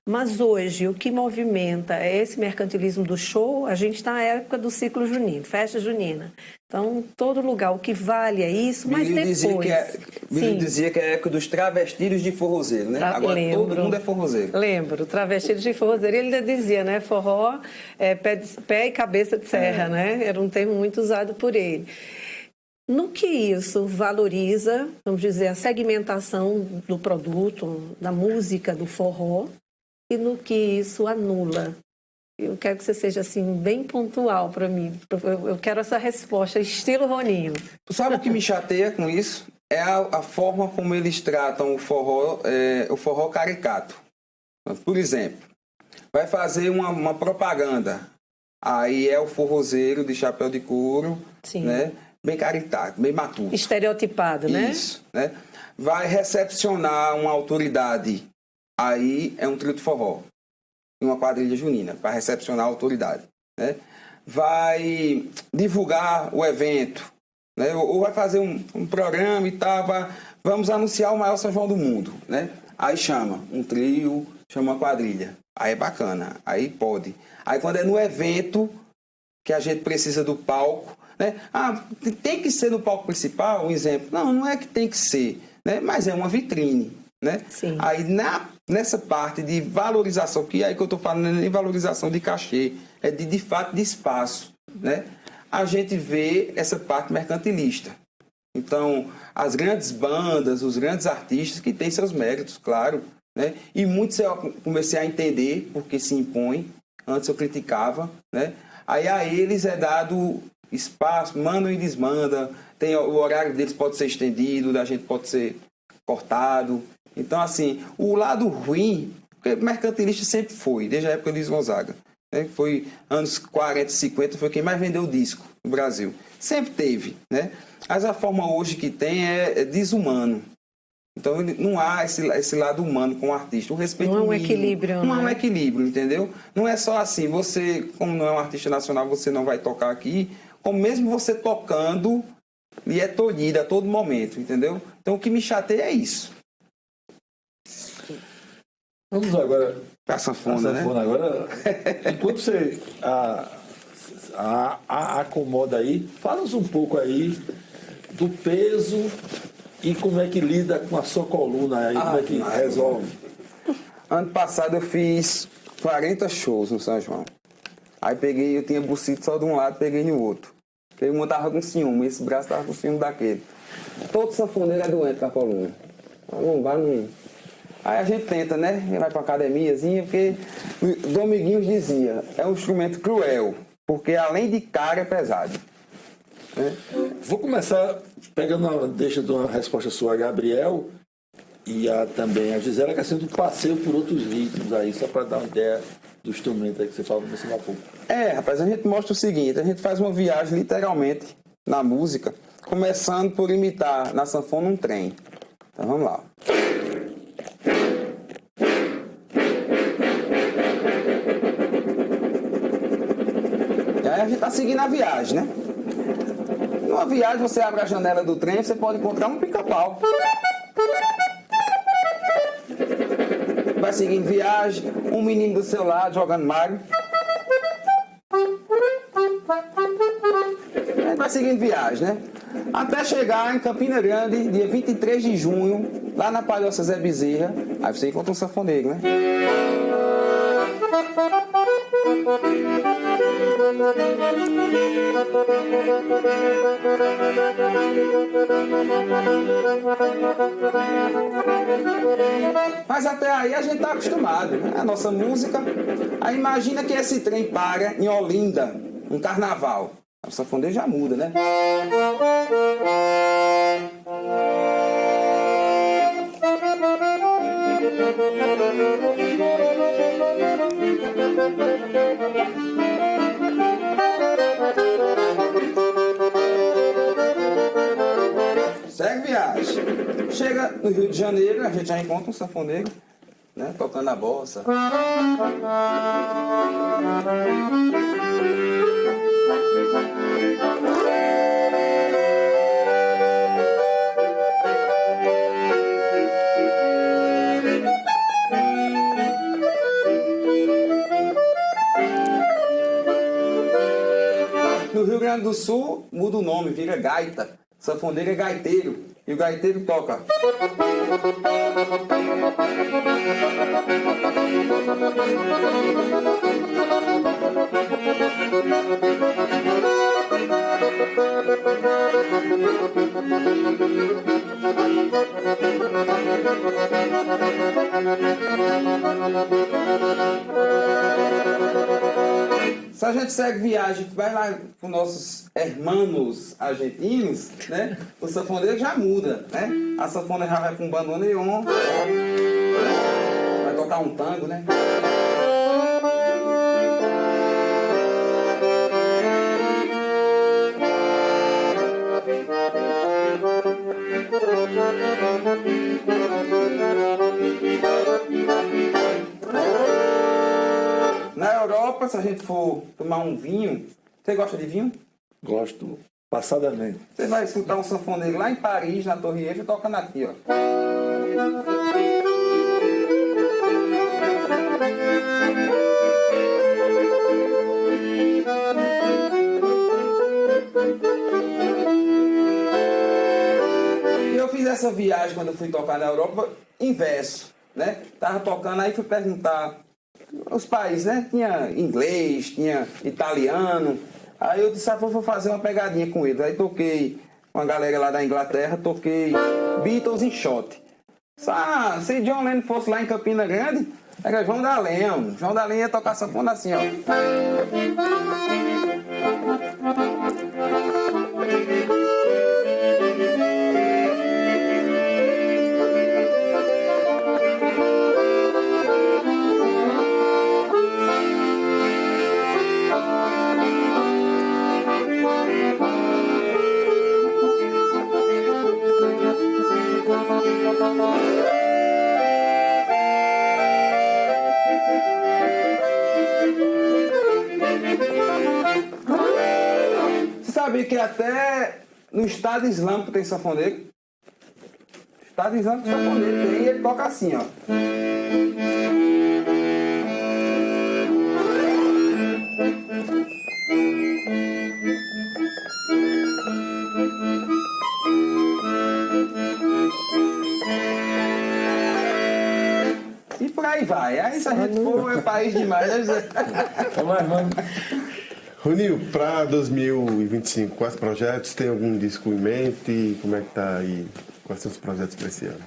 Mas hoje, o que movimenta é esse mercantilismo do show. A gente está na época do ciclo junino, festa junina. Então, todo lugar, o que vale é isso, mas depois... Milho dizia que é a época dos travestidos de forrozeiro, né? Agora todo mundo é forrozeiro. Lembro, travestidos de forrozeiro. Ele ainda dizia, né? Forró é pé e cabeça de serra, né? Era um termo muito usado por ele. No que isso valoriza, vamos dizer, a segmentação do produto, da música, do forró, e no que isso anula? Eu quero que você seja assim bem pontual para mim. Eu quero essa resposta, estilo Roninho. Sabe o que me chateia com isso? É a forma como eles tratam o forró caricato. Por exemplo, vai fazer uma propaganda. Aí é o forrozeiro de chapéu de couro, sim, né? Bem caricato, bem matuto. Estereotipado, né? Isso, né? Vai recepcionar uma autoridade. Aí é um trio de forró, uma quadrilha junina, para recepcionar a autoridade, né? Vai divulgar o evento, né? Ou vai fazer um programa e tal, vamos anunciar o maior São João do mundo, né? Aí chama um trio, chama uma quadrilha. Aí é bacana, aí pode. Aí quando é no evento que a gente precisa do palco, né? Tem que ser no palco principal, um exemplo. Não é que tem que ser, né? Mas é uma vitrine, né? Sim. Aí nessa parte de valorização, que é aí que eu estou falando, não é nem valorização de cachê, é de fato de espaço, né? A gente vê essa parte mercantilista. Então, as grandes bandas, os grandes artistas que têm seus méritos, claro, né? E muitos eu comecei a entender porque se impõe. Antes eu criticava, né? Aí a eles é dado espaço, mandam e desmanda, o horário deles pode ser estendido, da gente pode ser cortado. Então, assim, o lado ruim, porque mercantilista sempre foi, desde a época de Luiz Gonzaga, né, que foi anos 40, 50, foi quem mais vendeu disco no Brasil. Sempre teve, né? Mas a forma hoje que tem é desumano. Então não há esse lado humano com o artista. O respeito não é um mínimo, equilíbrio, não é um equilíbrio, entendeu? Não é só assim, você, como não é um artista nacional, você não vai tocar aqui, como mesmo você tocando, lhe é tolhido a todo momento, entendeu? Então o que me chateia é isso. Vamos agora A sanfona, né? Agora, enquanto você acomoda aí, fala-nos um pouco aí do peso e como é que lida com a sua coluna aí, como é que resolve? Ano passado eu fiz 40 shows no São João. Aí eu tinha bucito só de um lado, peguei no outro. Porque uma tava com ciúme, esse braço tava com ciúme daquele. Todo sanfoneiro é doente com a coluna. Não. Aí a gente tenta, né? Vai pra academiazinha, porque Dominguinhos dizia, é um instrumento cruel, porque além de caro é pesado. Vou começar pegando deixa de uma resposta sua, Gabriel, e também a Gisela, que é sendo um passeio por outros ritmos aí, só para dar uma ideia do instrumento aí que você falou no há pouco. Rapaz, a gente mostra o seguinte, a gente faz uma viagem literalmente na música, começando por imitar na sanfona um trem. Então vamos lá. E aí a gente tá seguindo a viagem, né? Numa viagem, você abre a janela do trem, você pode encontrar um pica-pau. Vai seguindo viagem, um menino do seu lado jogando Mario. Vai seguindo viagem, né? Até chegar em Campina Grande, dia 23 de junho, lá na Palhoça Zé Bezerra. Aí você encontra um sanfoneiro, né? Mas até aí a gente tá acostumado, né? A nossa música. Aí imagina que esse trem para em Olinda, um carnaval. O sanfoneiro já muda, né? Segue viagem. Chega no Rio de Janeiro, a gente já encontra um sanfoneiro, né, tocando a bossa. No Rio Grande do Sul, muda o nome, vira gaita. Sanfoneiro é gaiteiro. E o gaiteiro toca. Se a gente segue viagem, vai lá com nossos hermanos argentinos, né? O sanfoneiro já muda, né? A sanfona já vai com um bandoneon, vai tocar um tango, né? Na Europa, se a gente for tomar um vinho, você gosta de vinho? Gosto passadamente. Você vai escutar um sanfoneiro lá em Paris, na Torre Eiffel, tocando aqui, ó. E eu fiz essa viagem quando eu fui tocar na Europa, inverso, né? Tava tocando, aí fui perguntar os países, né? Tinha inglês, tinha italiano. Aí eu disse, vou fazer uma pegadinha com eles. Aí toquei com a galera lá da Inglaterra, toquei Beatles em shot. Se John Lennon fosse lá em Campina Grande, era João da Lenha. João da Lenha ia tocar sanfona assim, ó. sabia que até no Estado Islâmico tem sanfoneiro? Estado Islâmico sanfoneiro tem, e ele toca assim, ó. E por aí vai. Aí se a gente for, é país demais, né? Roninho, para 2025, quais projetos? Tem algum disco em mente? Como é que tá aí? Quais são os projetos para esse ano?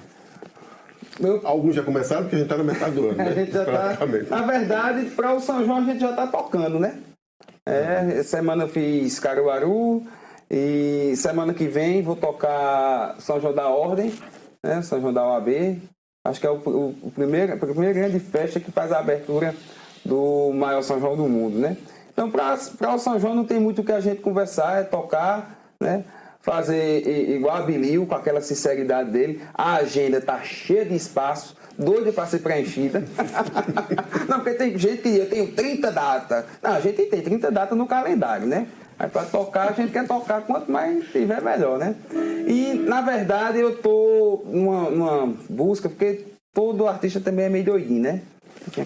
Alguns já começaram, porque a gente está na metade do ano, né? A gente já tá, na verdade, para o São João a gente já está tocando, né? Semana eu fiz Caruaru e semana que vem vou tocar São João da Ordem, né? São João da OAB. Acho que é a primeira grande festa que faz a abertura do maior São João do mundo, né? Então, para o São João não tem muito o que a gente conversar, é tocar, né? Fazer igual a Bilil, com aquela sinceridade dele. A agenda está cheia de espaço, doida para ser preenchida. Não, porque tem gente que eu tenho 30 datas. Não, a gente tem 30 datas no calendário, né? Aí para tocar, a gente quer tocar quanto mais tiver, melhor, né? E, na verdade, eu estou numa busca, porque todo artista também é meio doidinho, né? Tem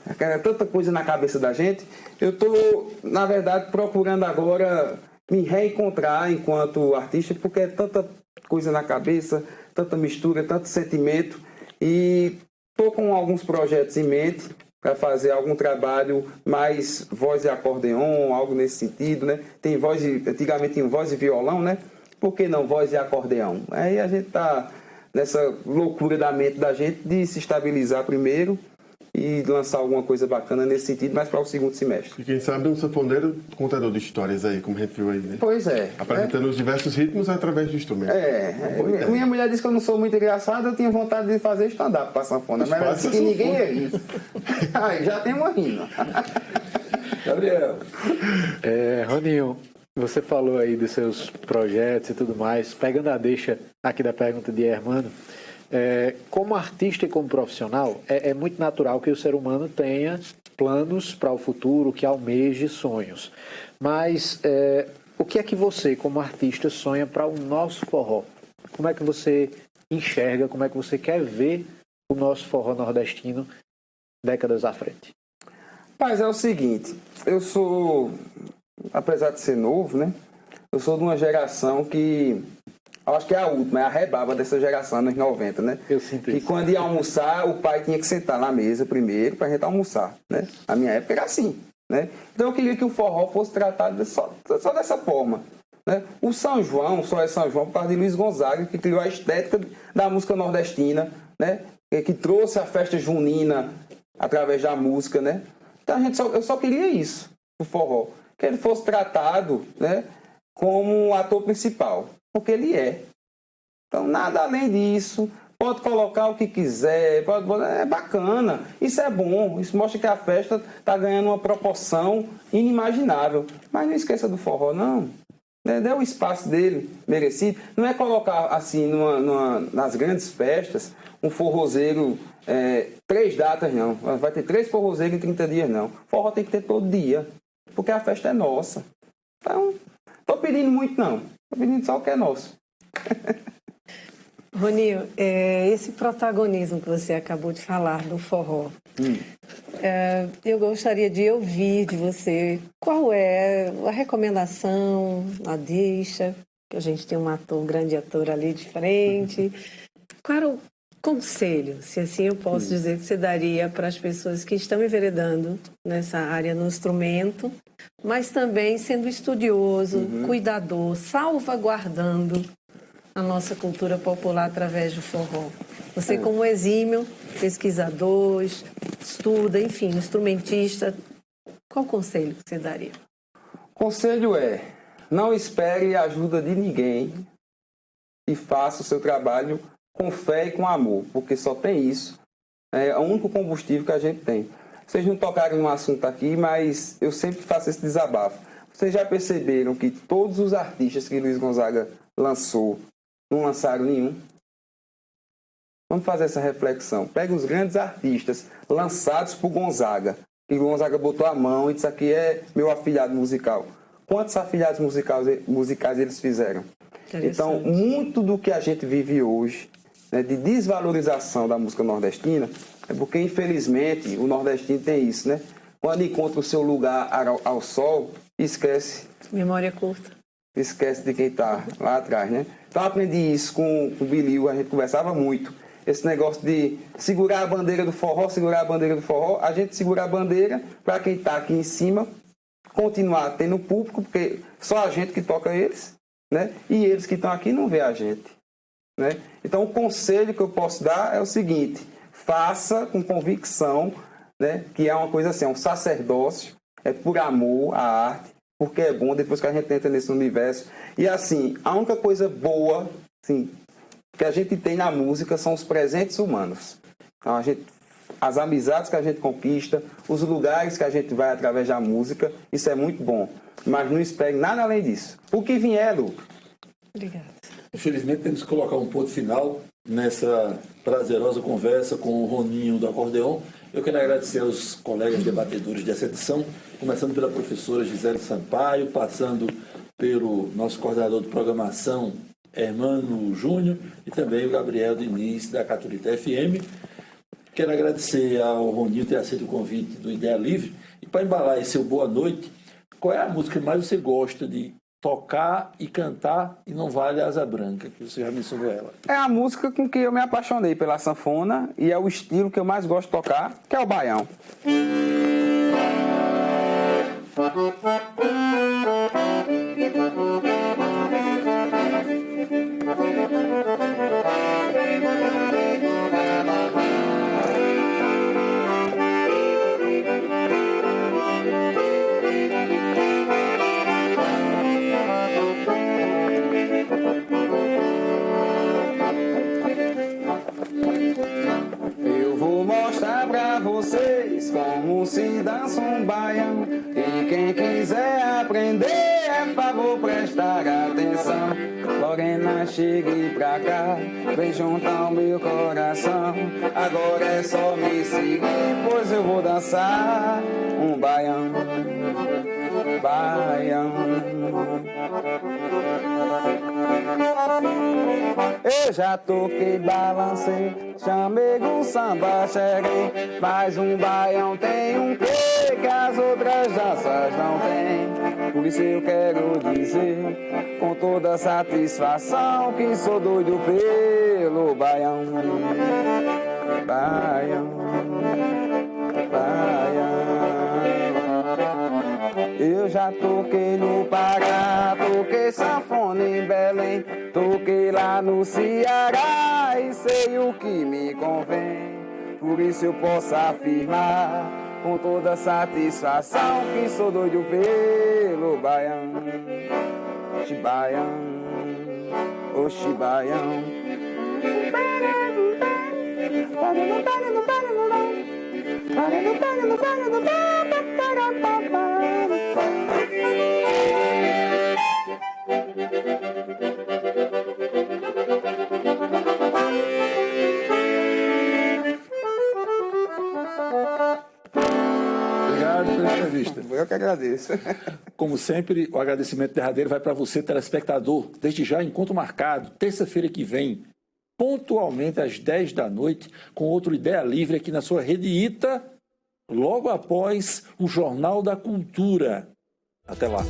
aquela tanta coisa na cabeça da gente. Eu estou, na verdade, procurando agora me reencontrar enquanto artista, porque é tanta coisa na cabeça, tanta mistura, tanto sentimento. E estou com alguns projetos em mente para fazer algum trabalho mais voz e acordeon, algo nesse sentido, né? Antigamente tinha voz e violão, né? Por que não voz e acordeão? Aí a gente está nessa loucura da mente da gente de se estabilizar primeiro e lançar alguma coisa bacana nesse sentido, mas para o segundo semestre. E quem sabe um sanfoneiro contador de histórias aí, como a gente viu aí, né? Pois é. Apresentando os diversos ritmos através do instrumento. Minha mulher disse que eu não sou muito engraçado, eu tinha vontade de fazer stand-up para sanfona, mas ela disse que ninguém é isso. Aí já tem uma rima. Gabriel. Roninho, você falou aí dos seus projetos e tudo mais, pegando a deixa aqui da pergunta de Hermano, como artista e como profissional, é muito natural que o ser humano tenha planos para o futuro, que almeje sonhos. Mas o que é que você, como artista, sonha para o nosso forró? Como é que você enxerga, como é que você quer ver o nosso forró nordestino décadas à frente? Mas é o seguinte, eu sou, apesar de ser novo, né? Eu sou de uma geração que... Acho que é a última, é a rebaba dessa geração, anos 90, né? Eu sinto isso. E quando ia almoçar, o pai tinha que sentar na mesa primeiro pra gente almoçar, né? Na minha época era assim, né? Então eu queria que o forró fosse tratado só dessa forma, né? O São João só é São João por causa de Luiz Gonzaga, que criou a estética da música nordestina, né? Que trouxe a festa junina através da música, né? Então eu só queria isso, o forró. Que ele fosse tratado, né, como um ator principal. Porque ele é. Então, nada além disso. Pode colocar o que quiser. É bacana. Isso é bom. Isso mostra que a festa está ganhando uma proporção inimaginável. Mas não esqueça do forró, não. Dê o espaço dele, merecido. Não é colocar, assim, nas grandes festas, um forrozeiro 3 datas, não. Vai ter 3 forrozeiros em 30 dias, não. Forró tem que ter todo dia. Porque a festa é nossa. Então, estou pedindo muito, não. Estou pedindo só o que é nosso. Roninho, esse protagonismo que você acabou de falar do forró, eu gostaria de ouvir de você qual é a recomendação, a deixa, que a gente tem um grande ator ali de frente. Qual era o conselho, se assim eu posso dizer, que você daria para as pessoas que estão enveredando nessa área no instrumento, mas também sendo estudioso, cuidador, salvaguardando a nossa cultura popular através do forró? Você, como exímio pesquisador, estuda, enfim, instrumentista, qual conselho que você daria? O conselho é: não espere a ajuda de ninguém e faça o seu trabalho com fé e com amor, porque só tem isso. É o único combustível que a gente tem. Vocês não tocaram um assunto aqui, mas eu sempre faço esse desabafo. Vocês já perceberam que todos os artistas que Luiz Gonzaga lançou não lançaram nenhum? Vamos fazer essa reflexão. Pega os grandes artistas lançados por Gonzaga, que Gonzaga botou a mão e disse: aqui é meu afilhado musical. quantos afiliados musicais eles fizeram. Então, muito do que a gente vive hoje, né, de desvalorização da música nordestina, é porque, infelizmente, o nordestino tem isso, né? Quando encontra o seu lugar ao sol, esquece. Memória curta. Esquece de quem está lá atrás, né? Então, eu aprendi isso com o Bilil, a gente conversava muito. Esse negócio de segurar a bandeira do forró, a gente segura a bandeira para quem está aqui em cima continuar tendo público, porque só a gente que toca eles, né? E eles que estão aqui não vê a gente, né? Então, o conselho que eu posso dar é o seguinte: faça com convicção, né? Que é uma coisa assim, é um sacerdócio, é por amor à arte, porque é bom depois que a gente entra nesse universo. E assim, a única coisa boa, assim, que a gente tem na música são os presentes humanos. Então, as amizades que a gente conquista, os lugares que a gente vai através da música, isso é muito bom. Mas não espere nada além disso. O que vier é lucro. Obrigada. Infelizmente, temos que colocar um ponto final nessa prazerosa conversa com o Roninho do acordeon. Eu quero agradecer aos colegas debatedores dessa edição, começando pela professora Gisele Sampaio, passando pelo nosso coordenador de programação, Hermano Júnior, e também o Gabriel Diniz, da Caturita FM. Quero agradecer ao Roninho ter aceito o convite do Ideia Livre. E para embalar esse seu boa noite, qual é a música que mais você gosta de tocar e cantar e não vale a Asa Branca, que você já mencionou ela? É a música com que eu me apaixonei pela sanfona e é o estilo que eu mais gosto de tocar, que é o baião. Eu vou mostrar pra vocês como se dança um baião. E quem quiser aprender, é favor prestar atenção. Lorena, chegue pra cá, vem juntar o meu coração. Agora é só me seguir, pois eu vou dançar um baião. Baião. Eu já toquei, balancei, chamei um samba, cheguei. Mas um baião tem um quê que as outras danças não têm. Por isso eu quero dizer, com toda satisfação, que sou doido pelo baião. Baião, baião. Eu já toquei no Pará, toquei sanfona em Belém, toquei lá no Ceará e sei o que me convém. Por isso eu posso afirmar com toda satisfação que sou doido pelo baião. Chibaião, ô chibaião. Obrigado pela entrevista. Eu que agradeço. Como sempre, o agradecimento derradeiro vai para você, telespectador. Desde já, encontro marcado, terça-feira que vem, pontualmente às 10 da noite, com outro Ideia Livre aqui na sua Rede Ita, logo após o Jornal da Cultura. Até lá.